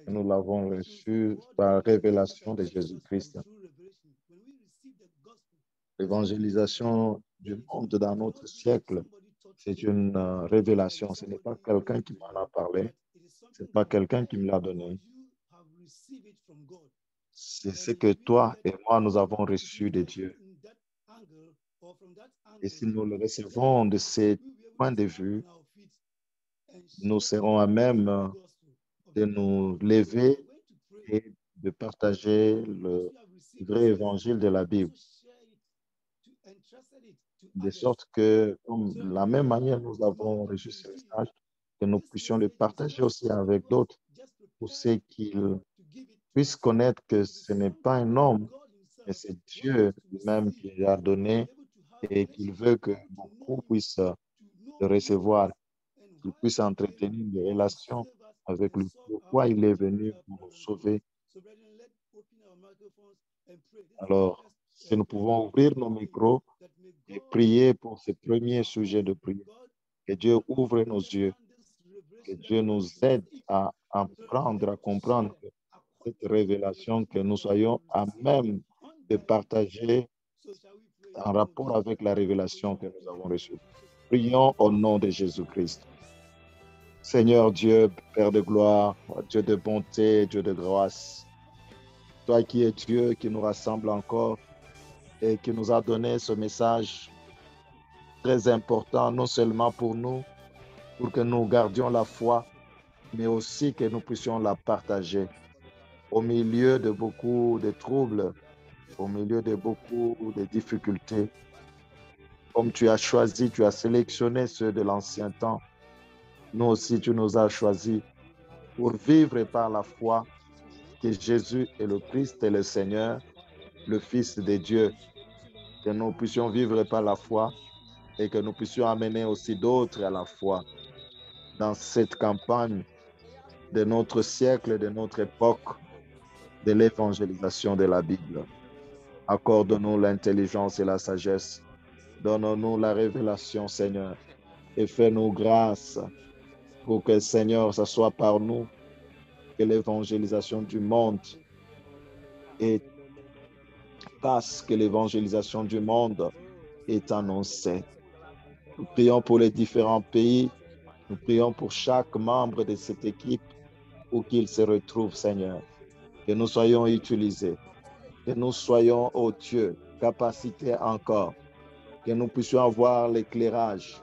nous l'avons reçu par révélation de Jésus-Christ. L'évangélisation du monde dans notre siècle, c'est une révélation. Ce n'est pas quelqu'un qui m'en a parlé, ce n'est pas quelqu'un qui me l'a donné. C'est ce que toi et moi, nous avons reçu de Dieu. Et si nous le recevons de ces points de vue, nous serons à même de nous lever et de partager le vrai évangile de la Bible. De sorte que, comme de la même manière nous avons reçu ce message, que nous puissions le partager aussi avec d'autres pour ceux qu'ils puissent connaître que ce n'est pas un homme, mais c'est Dieu lui-même qui l'a donné et qu'il veut que beaucoup puissent le recevoir, qu'ils puissent entretenir des relations avec lui. Pourquoi il est venu pour nous sauver. Alors, si nous pouvons ouvrir nos micros et prier pour ce premier sujet de prière, que Dieu ouvre nos yeux, que Dieu nous aide à apprendre, à comprendre cette révélation, que nous soyons à même de partager en rapport avec la révélation que nous avons reçue. Prions au nom de Jésus-Christ. Seigneur Dieu, Père de gloire, Dieu de bonté, Dieu de grâce, toi qui es Dieu, qui nous rassemble encore et qui nous a donné ce message très important, non seulement pour nous, pour que nous gardions la foi, mais aussi que nous puissions la partager au milieu de beaucoup de troubles, au milieu de beaucoup de difficultés. Comme tu as choisi, tu as sélectionné ceux de l'ancien temps, nous aussi tu nous as choisis pour vivre par la foi que Jésus est le Christ et le Seigneur, le Fils de Dieu, que nous puissions vivre par la foi et que nous puissions amener aussi d'autres à la foi dans cette campagne de notre siècle, de notre époque, de l'évangélisation de la Bible. Accorde-nous l'intelligence et la sagesse. Donne-nous la révélation, Seigneur, et fais-nous grâce pour que, Seigneur, ce soit par nous que l'évangélisation du monde passe, que l'évangélisation du monde est annoncée. Nous prions pour les différents pays, nous prions pour chaque membre de cette équipe où qu'il se retrouve, Seigneur, que nous soyons utilisés, que nous soyons, ô Dieu, capacités encore, que nous puissions avoir l'éclairage,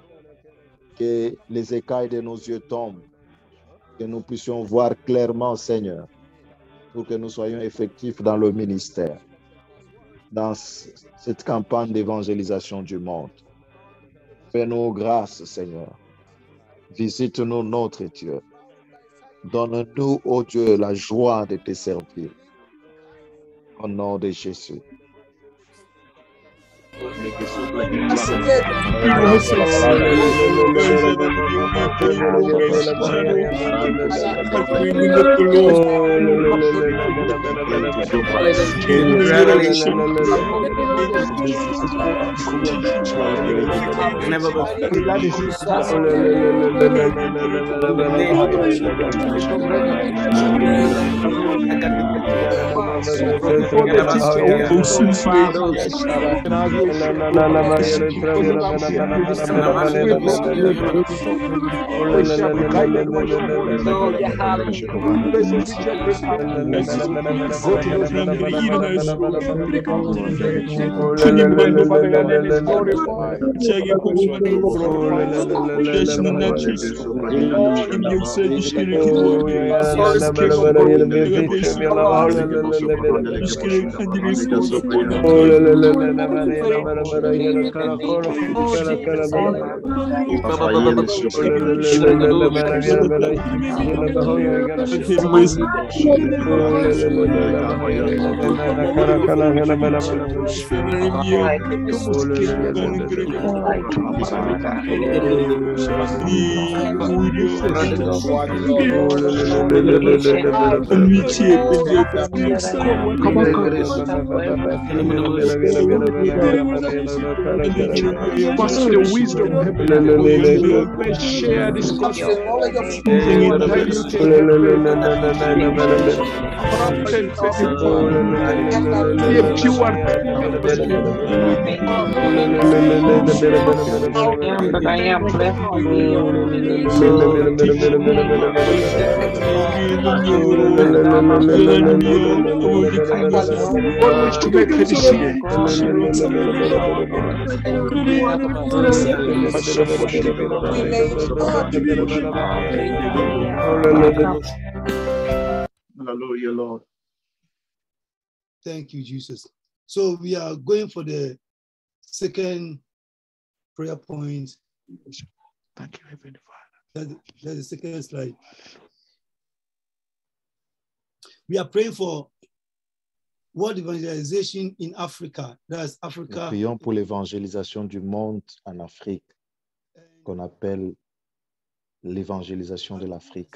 que les écailles de nos yeux tombent, que nous puissions voir clairement, Seigneur, pour que nous soyons effectifs dans le ministère, dans cette campagne d'évangélisation du monde. Fais-nous grâce, Seigneur. Visite-nous, notre Dieu. Donne-nous, ô Dieu, la joie de te servir. Au nom de Jésus. before the teacher who will sing praise. And as we sing, we shall be guided by your Holy Spirit. The spiritual preparedness. Go to the Father, your name is glorified. Pass the wisdom of heaven. May share this gospel. Hallelujah, Lord. Thank you, Jesus. So we are going for the second prayer point. Thank you, Heavenly Father. That's the second slide. We are praying for world evangelization in Africa. That's Africa. Nous prions pour l'évangélisation du monde en Afrique, qu'on appelle l'évangélisation de l'Afrique.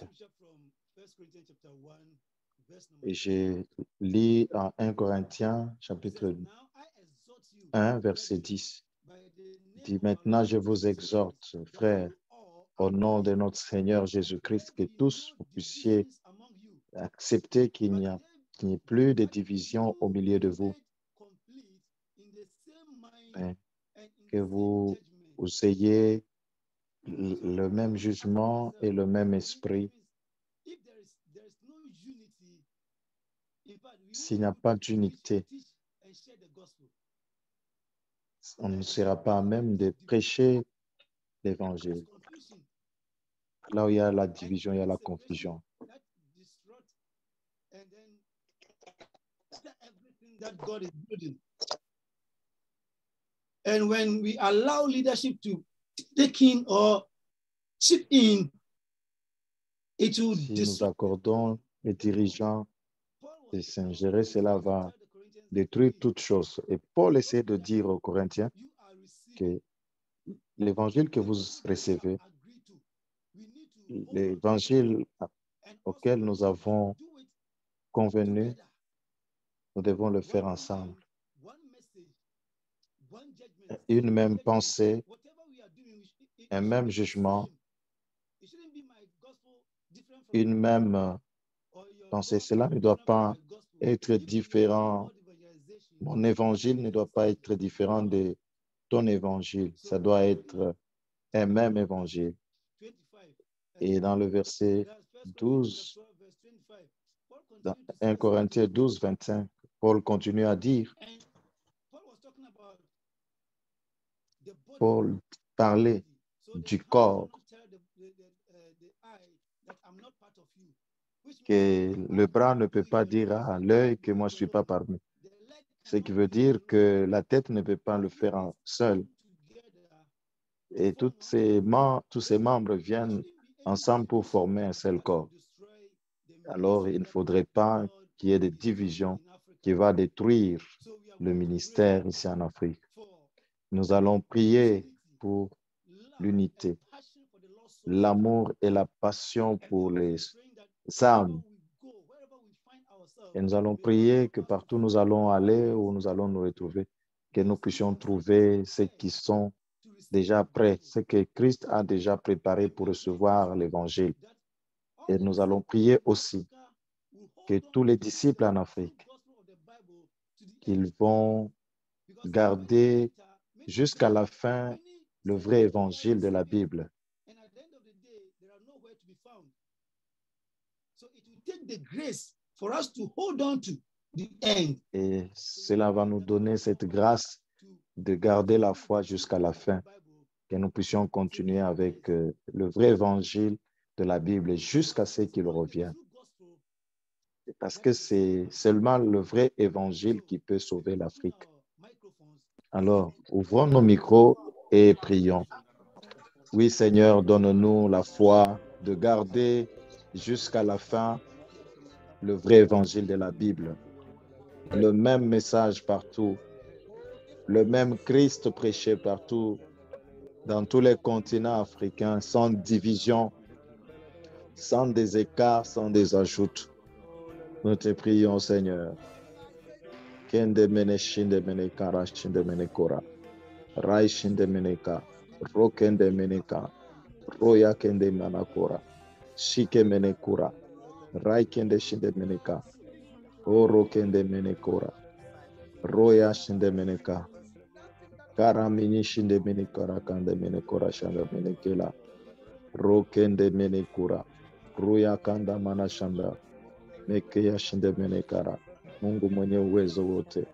Et j'ai lu en 1 Corinthiens, chapitre 1, verset 10. Il dit, maintenant je vous exhorte, frères, au nom de notre Seigneur Jésus-Christ, que tous vous puissiez accepter qu'il n'y ait plus de division au milieu de vous, que vous ayez le même jugement et le même esprit. S'il n'y a pas d'unité, on ne sera pas à même de prêcher l'évangile. Là où il y a la division, il y a la confusion. That God is building. And when we allow leadership to take in or chip in, it will si nous accordons les dirigeants de s'ingérer, cela va détruire toutes choses. Et Paul essaie de dire aux Corinthiens que l'évangile que vous recevez, l'évangile auquel nous avons convenu, nous devons le faire ensemble. Une même pensée, un même jugement, une même pensée. Cela ne doit pas être différent. Mon évangile ne doit pas être différent de ton évangile. Ça doit être un même évangile. Et dans le verset 12, dans 1 Corinthiens 12, 25, Paul continue à dire, Paul parlait du corps, que le bras ne peut pas dire à l'œil que moi je ne suis pas parmi. Ce qui veut dire que la tête ne peut pas le faire seul. Et tous ces membres viennent ensemble pour former un seul corps. Alors, il ne faudrait pas qu'il y ait des divisions qui vont détruire le ministère ici en Afrique. Nous allons prier pour l'unité, l'amour et la passion pour les âmes. Et nous allons prier que partout où nous allons aller, où nous allons nous retrouver, que nous puissions trouver ceux qui sont déjà prêts, ce que Christ a déjà préparé pour recevoir l'Évangile. Et nous allons prier aussi que tous les disciples en Afrique qu'ils vont garder jusqu'à la fin le vrai évangile de la Bible. Et cela va nous donner cette grâce de garder la foi jusqu'à la fin, que nous puissions continuer avec le vrai évangile de la Bible jusqu'à ce qu'il revienne. Parce que c'est seulement le vrai évangile qui peut sauver l'Afrique. Alors, ouvrons nos micros et prions. Oui, Seigneur, donne-nous la foi de garder jusqu'à la fin le vrai évangile de la Bible. Le même message partout, le même Christ prêché partout, dans tous les continents africains, sans division, sans des écarts, sans des ajouts. Nous te prions, Seigneur. Kende mene shinde mene kara shinde mene kora. Rai shinde mene ka. Ro kende mene ka. Roya kende manakora. Shike mene kura. Rai kende shinde mene ka. Oro kende mene kora. Roya shinde mene ka. Kara mini shinde mene kara kande mene kora shanda mene kela. Ro kende mene kura. Roya kanda mana shanda. Mekeya shinde mene kara. Mungu mwenye uwezo wote,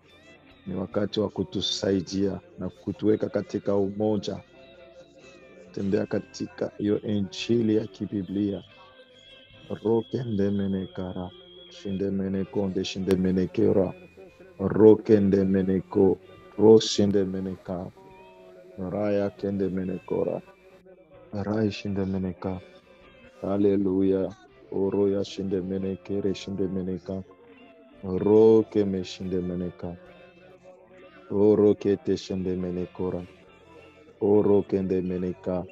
ni wakati wa kutusaidia na kutuweka katika umoja, tembea katika hiyo injili ya kibiblia. Rokende menekara, shinde menekonde, shinde menekera, rokende meneko, roshinde meneka, raya kende menekora, rai shinde meneka. Haleluya, oroya shinde menekere, shinde meneka. Roke me shinde meneka. Oro kete shinde menekora. Oro kende meneka.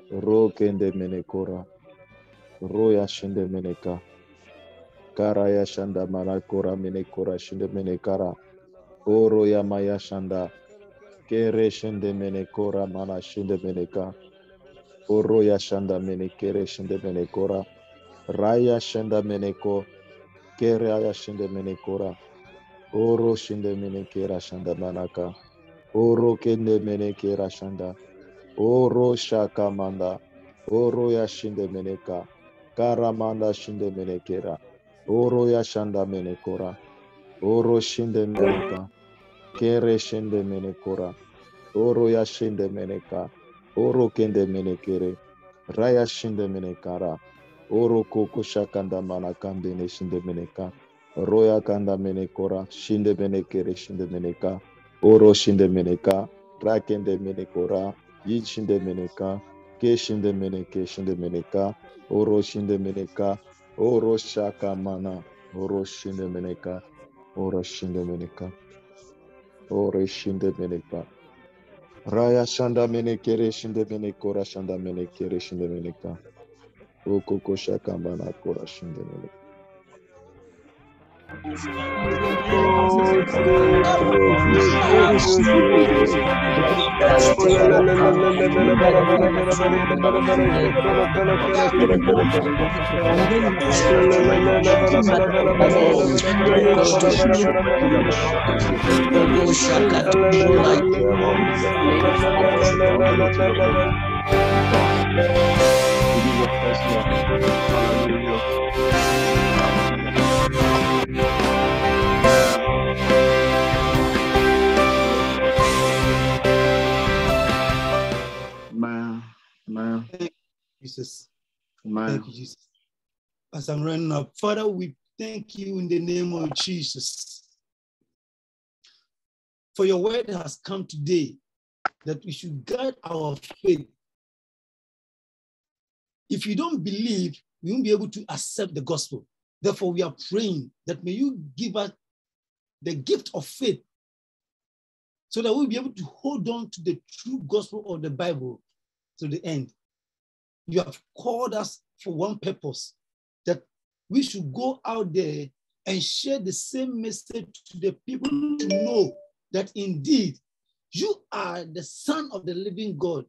Ro kende menekora. Roya shinde meneka. Kara ya shanda manakora menekora shinde menekara. Oro ya maya shanda. Kere shinde menekora mana shinde meneka. Oro ya shanda menekere shinde menekora. Raya shanda meneko. Kere ya shinde menekora. Oro shinde menekera shanda manaka. Oro kende menekera shanda. Oro shaka manda. Oro ya shinde meneka. Karamanda shinde menekera. Oro ya shanda menekora. Oro shinde meneka. Kere shinde menekora. Oro ya shinde meneka. Oro kende menekere. Raya shinde menekara. Oro koko shakanda manakande ne shinde meneka. Roya kanda menekora. Shinde menekere shinde meneka. Oro shinde meneka. Rakende menekora. Yi shinde meneka. Ke shinde meneke shinde meneka. Oro shinde meneka. Oro shaka mana. Oro shinde meneka. Oro shinde meneka. Oro shinde meneka. Raya shanda menekere shinde menekora shanda menekere shinde meneka. Okoko shaka mana kora shinde meneka. Jesus. Man. Thank you, Jesus. As I'm running up, Father, we thank you in the name of Jesus. For your word has come today that we should guard our faith. If you don't believe, we won't be able to accept the gospel. Therefore, we are praying that may you give us the gift of faith so that we'll be able to hold on to the true gospel of the Bible to the end. You have called us for one purpose, that we should go out there and share the same message to the people to know that indeed you are the Son of the living God.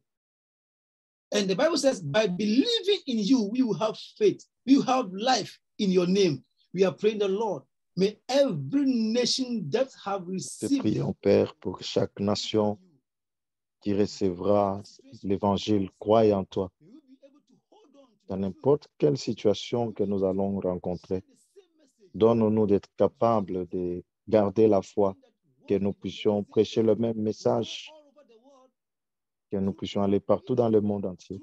And the Bible says, by believing in you, we will have faith. We will have life in your name. We are praying the Lord. May every nation that have Te received prions, Père, pour chaque nation qui recevra l'évangile, croie en toi. Dans n'importe quelle situation que nous allons rencontrer, donne-nous d'être capables de garder la foi, que nous puissions prêcher le même message, que nous puissions aller partout dans le monde entier,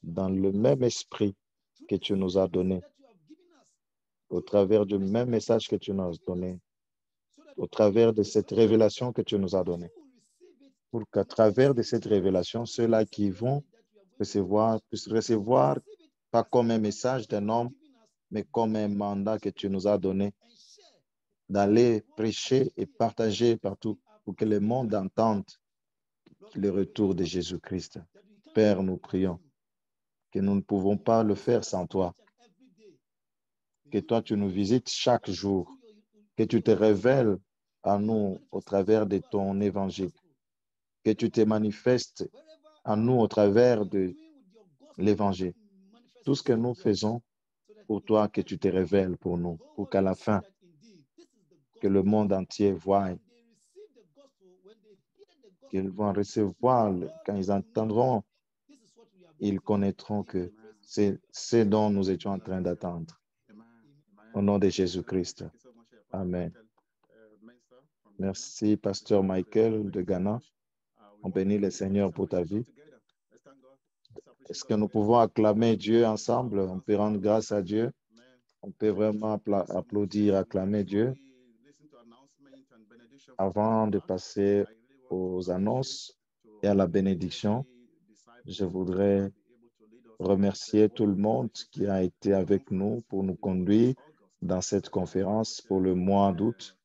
dans le même esprit que tu nous as donné, au travers du même message que tu nous as donné, au travers de cette révélation que tu nous as donnée. Pour qu'à travers de cette révélation, ceux-là qui vont recevoir, puissent recevoir pas comme un message d'un homme, mais comme un mandat que tu nous as donné, d'aller prêcher et partager partout pour que le monde entende le retour de Jésus-Christ. Père, nous prions que nous ne pouvons pas le faire sans toi. Que toi, tu nous visites chaque jour, que tu te révèles à nous au travers de ton évangile, que tu te manifestes à nous au travers de l'évangile. Tout ce que nous faisons pour toi, que tu te révèles pour nous, pour qu'à la fin, que le monde entier voie, qu'ils vont recevoir, quand ils entendront, ils connaîtront que c'est ce dont nous étions en train d'attendre. Au nom de Jésus-Christ. Amen. Merci, Pasteur Michael de Ghana. On bénit le Seigneur pour ta vie. Est-ce que nous pouvons acclamer Dieu ensemble? On peut rendre grâce à Dieu. On peut vraiment applaudir, acclamer Dieu. Avant de passer aux annonces et à la bénédiction, je voudrais remercier tout le monde qui a été avec nous pour nous conduire dans cette conférence pour le mois d'août.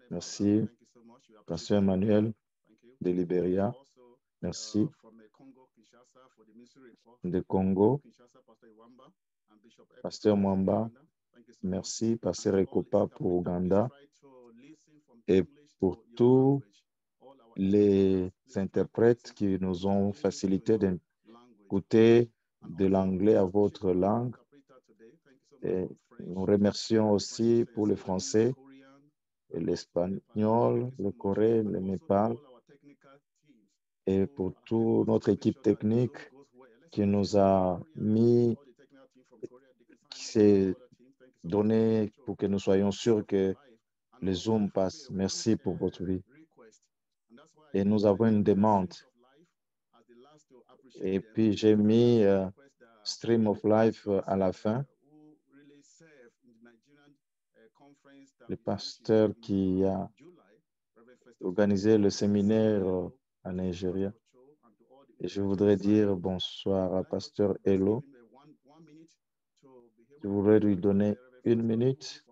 Merci, Pasteur Emmanuel de Libéria. Merci. De Congo, Pasteur Mwamba. Merci, Pasteur Ekopa pour Ouganda. Et pour tous les interprètes qui nous ont facilité d'écouter de l'anglais à votre langue. Et nous remercions aussi pour le français, l'espagnol, le coréen, le Népal, et pour toute notre équipe technique qui nous a mis, qui s'est donné pour que nous soyons sûrs que le Zoom passe. Merci pour votre vie. Et nous avons une demande. Et puis j'ai mis Stream of Life à la fin. Le pasteur qui a organisé le séminaire en Nigeria. Et je voudrais dire bonsoir à Pasteur Elo. Je voudrais lui donner 1 minute.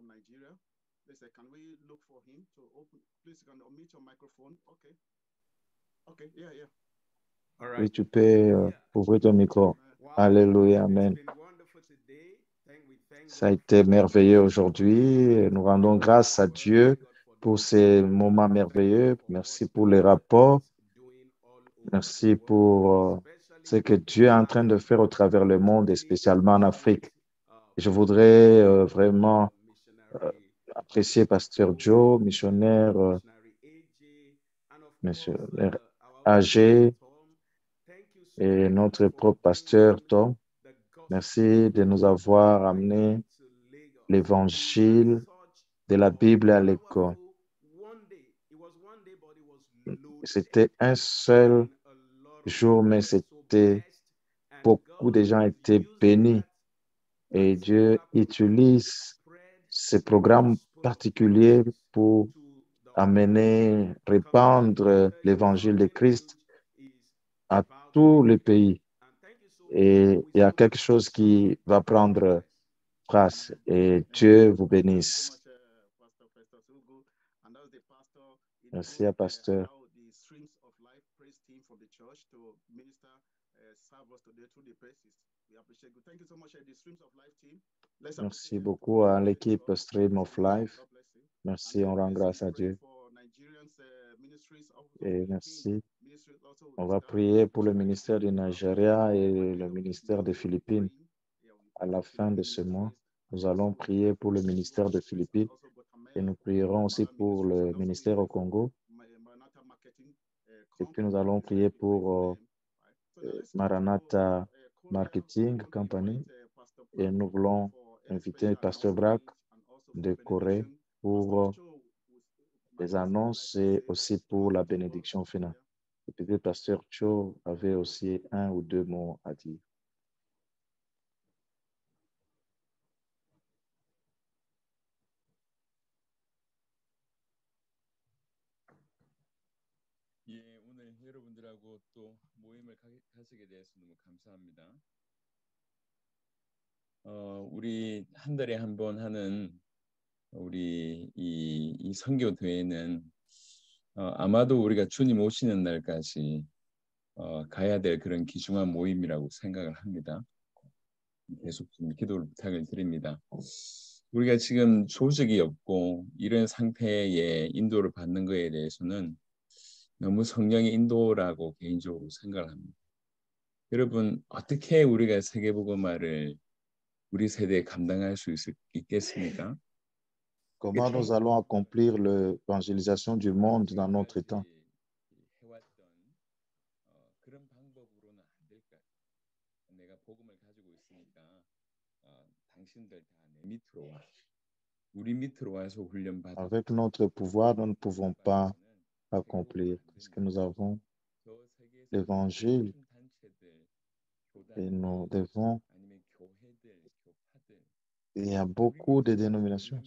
Oui, tu peux ouvrir ton micro. Alléluia, amen. Ça a été merveilleux aujourd'hui. Nous rendons grâce à Dieu pour ces moments merveilleux. Merci pour les rapports. Merci pour ce que Dieu est en train de faire au travers le monde et spécialement en Afrique. Je voudrais vraiment apprécier Pasteur Joe, missionnaire âgé, et notre propre pasteur Tom. Merci de nous avoir amené l'évangile de la Bible à l'école. C'était un seul jour, mais beaucoup de gens étaient bénis. Et Dieu utilise ces programmes particuliers pour amener, répandre l'évangile de Christ à tous les pays. Et il y a quelque chose qui va prendre place. Et Dieu vous bénisse. Merci à Pasteur. Merci beaucoup à l'équipe Stream of Life. Merci, on rend grâce à Dieu. Et merci. On va prier pour le ministère du Nigeria et le ministère des Philippines à la fin de ce mois. Nous allons prier pour le ministère de Philippines et nous prierons aussi pour le ministère au Congo. Et puis nous allons prier pour Maranatha Marketing Company. Et nous voulons inviter Pasteur Brack de Corée pour les annonces et aussi pour la bénédiction finale. Et puis le Pasteur Cho avait aussi 1 ou 2 mots à dire. 예, 오늘 여러분들하고 또 모임을 가지게 돼서 너무 감사합니다. 우리 한 달에 한 번 하는 우리 이 선교 대회는 아마도 우리가 주님 오시는 날까지 가야 될 그런 귀중한 모임이라고 생각을 합니다. 계속 좀 기도를 부탁을 드립니다. 우리가 지금 조직이 없고 이런 상태의 인도를 받는 것에 대해서는 너무 성령의 인도라고 개인적으로 생각을 합니다. 여러분, 어떻게 우리가 세계복음화를 우리 세대에 감당할 수 있겠습니까? Comment nous allons accomplir l'évangélisation du monde dans notre temps? 그런 방법으로는 안 될까요? 내가 복음을 가지고 있으니까 당신들 다 내 밑으로 와. 우리 밑으로 와서 훈련 받아. Avec notre pouvoir, nous ne pouvons pas accomplir parce que nous avons l'évangile et nous devons. Il y a beaucoup de dénominations.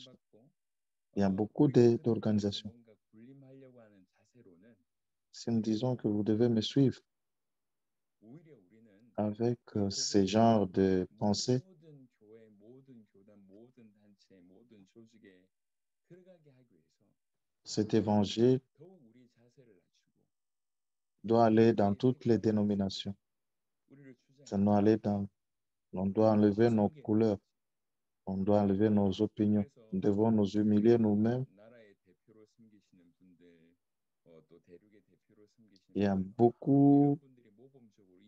Il y a beaucoup d'organisations. Si nous disons que vous devez me suivre avec ce genre de pensée, cet évangile doit aller dans toutes les dénominations. Ça doit aller dans, on doit enlever nos couleurs, on doit enlever nos opinions. Nous devons nous humilier nous-mêmes. Il y a beaucoup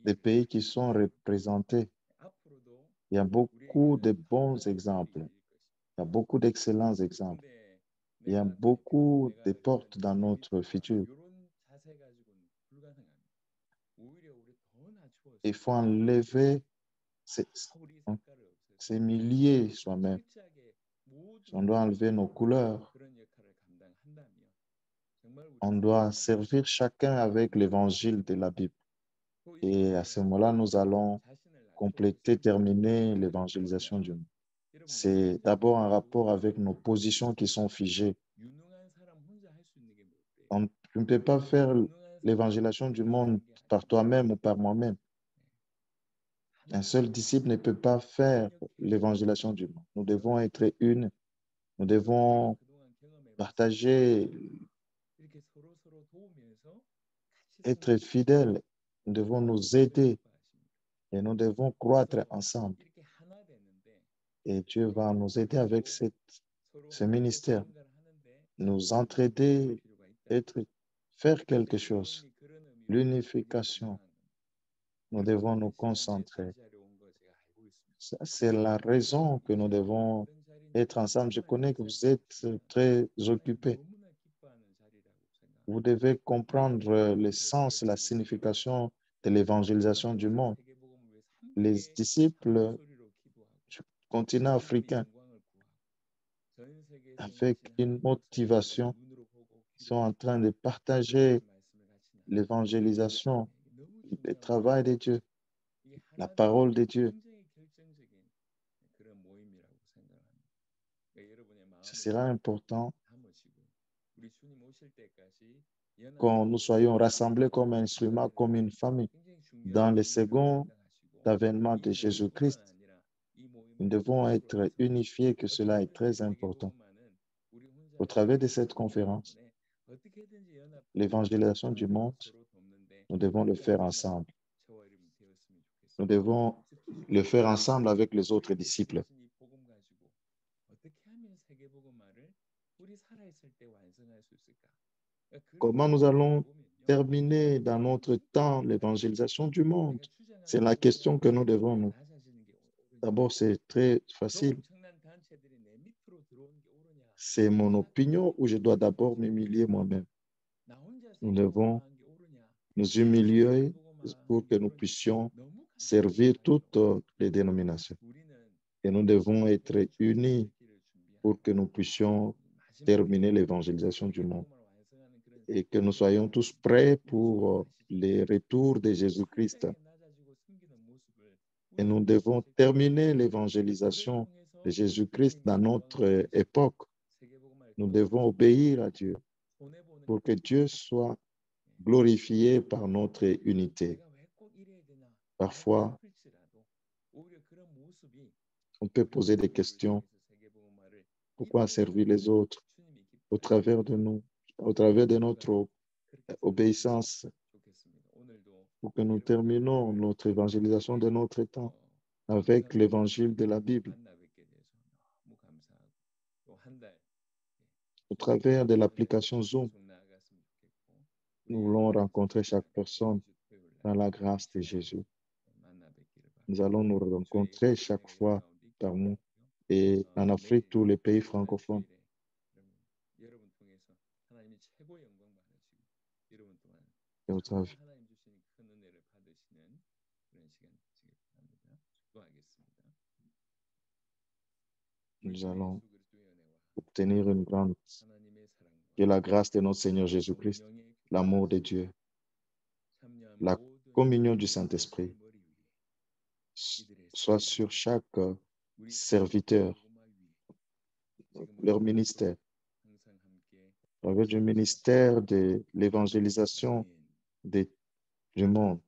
de pays qui sont représentés. Il y a beaucoup de bons exemples. Il y a beaucoup d'excellents exemples. Il y a beaucoup de portes dans notre futur. Il faut enlever s'humilier soi-même. On doit enlever nos couleurs. On doit servir chacun avec l'évangile de la Bible. Et à ce moment-là, nous allons compléter, terminer l'évangélisation du monde. C'est d'abord un rapport avec nos positions qui sont figées. On ne peut pas faire l'évangélisation du monde par toi-même ou par moi-même. Un seul disciple ne peut pas faire l'évangélisation du monde. Nous devons être une. Nous devons partager, être fidèles. Nous devons nous aider et nous devons croître ensemble. Et Dieu va nous aider avec ce ministère, nous entraider, faire quelque chose. L'unification, nous devons nous concentrer. C'est la raison que nous devons être ensemble. Je connais que vous êtes très occupés. Vous devez comprendre le sens, la signification de l'évangélisation du monde. Les disciples du continent africain, avec une motivation, sont en train de partager l'évangélisation, le travail de Dieu, la parole de Dieu. Ce sera important quand nous soyons rassemblés comme un instrument, comme une famille. Dans le second avènement de Jésus-Christ, nous devons être unifiés, que cela est très important. Au travers de cette conférence, l'évangélisation du monde, nous devons le faire ensemble. Nous devons le faire ensemble avec les autres disciples. Comment nous allons terminer dans notre temps l'évangélisation du monde? C'est la question que nous devons nous. D'abord, c'est très facile. c'est mon opinion ou je dois d'abord m'humilier moi-même? Nous devons nous humilier pour que nous puissions servir toutes les dénominations. Et nous devons être unis pour que nous puissions terminer l'évangélisation du monde. Et que nous soyons tous prêts pour les retours de Jésus-Christ. Et nous devons terminer l'évangélisation de Jésus-Christ dans notre époque. Nous devons obéir à Dieu pour que Dieu soit glorifié par notre unité. Parfois, on peut poser des questions. Pourquoi servir les autres au travers de nous, au travers de notre obéissance, pour que nous terminons notre évangélisation de notre temps avec l'évangile de la Bible. Au travers de l'application Zoom, nous voulons rencontrer chaque personne dans la grâce de Jésus. Nous allons nous rencontrer chaque fois par mois et en Afrique, tous les pays francophones. Et au travers. Nous allons obtenir une grande, que la grâce de notre Seigneur Jésus-Christ, l'amour de Dieu, la communion du Saint-Esprit soit sur chaque serviteur, leur ministère, avec le ministère de l'évangélisation du monde.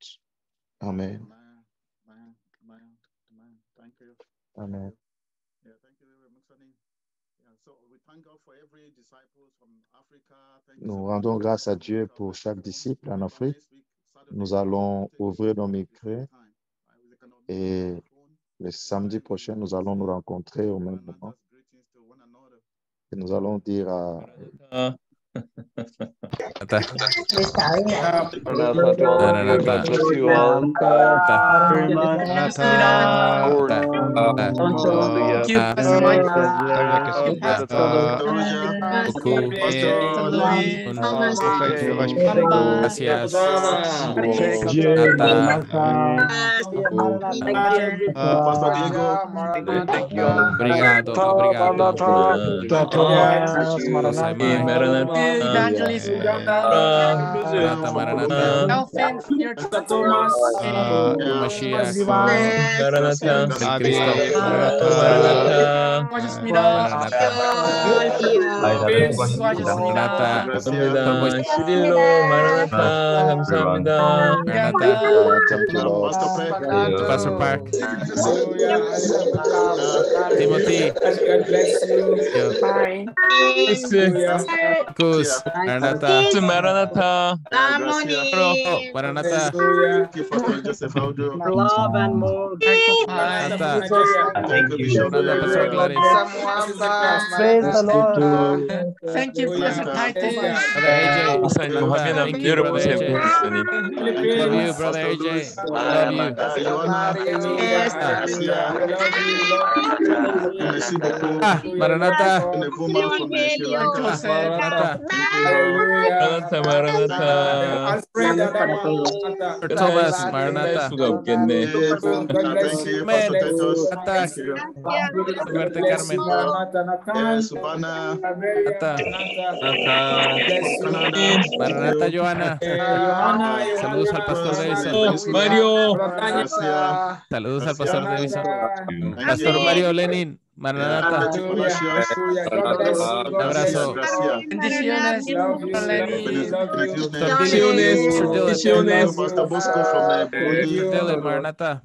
Amen. Amen. Nous rendons grâce à Dieu pour chaque disciple en Afrique. Nous allons ouvrir nos micros et le samedi prochain, nous allons nous rencontrer au même moment. Et nous allons dire à... Maranatha, Maranatha. Thomas, Mashiach, Maranatha, Cristo, Maranatha, 감사합니다. 시릴로 마라나타 감사합니다. Pastor Park, Timothy, Kus, Maranatha, Maranatha, Maranatha, love and more. Maranatha, Pastor Gladys, Praise the Lord. Thank you, Pastor Titus. Brother AJ, 목사님 화면 한번 열어보세요. 목사님. love you, Brother AJ, love you. Maranatha, 마라나타, Thomas, Maranatha, 수가 없겠네. Suerte Carmen, Maranatha Johanna, saludos al Pastor Davison, Mario, saludos al Pastor Davison, Pastor Mario Lenin, Maranatha, un abrazo. Bendiciones, bendiciones. Maranatha.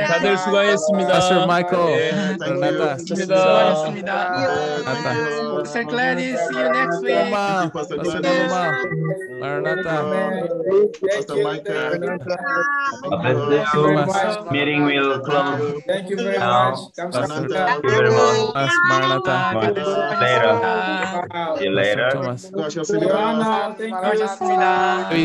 다들 수고하셨습니다. Pastor Michael, Maranatha. 수고하셨습니다. Maranatha. Pastor Gladys, see you next week. Uma, Pastor Uma, Maranatha. Meeting will close. Thank you very now. much. Thank you very much. Maranatha. Later. See you later. Thomas. Joanna, thank you.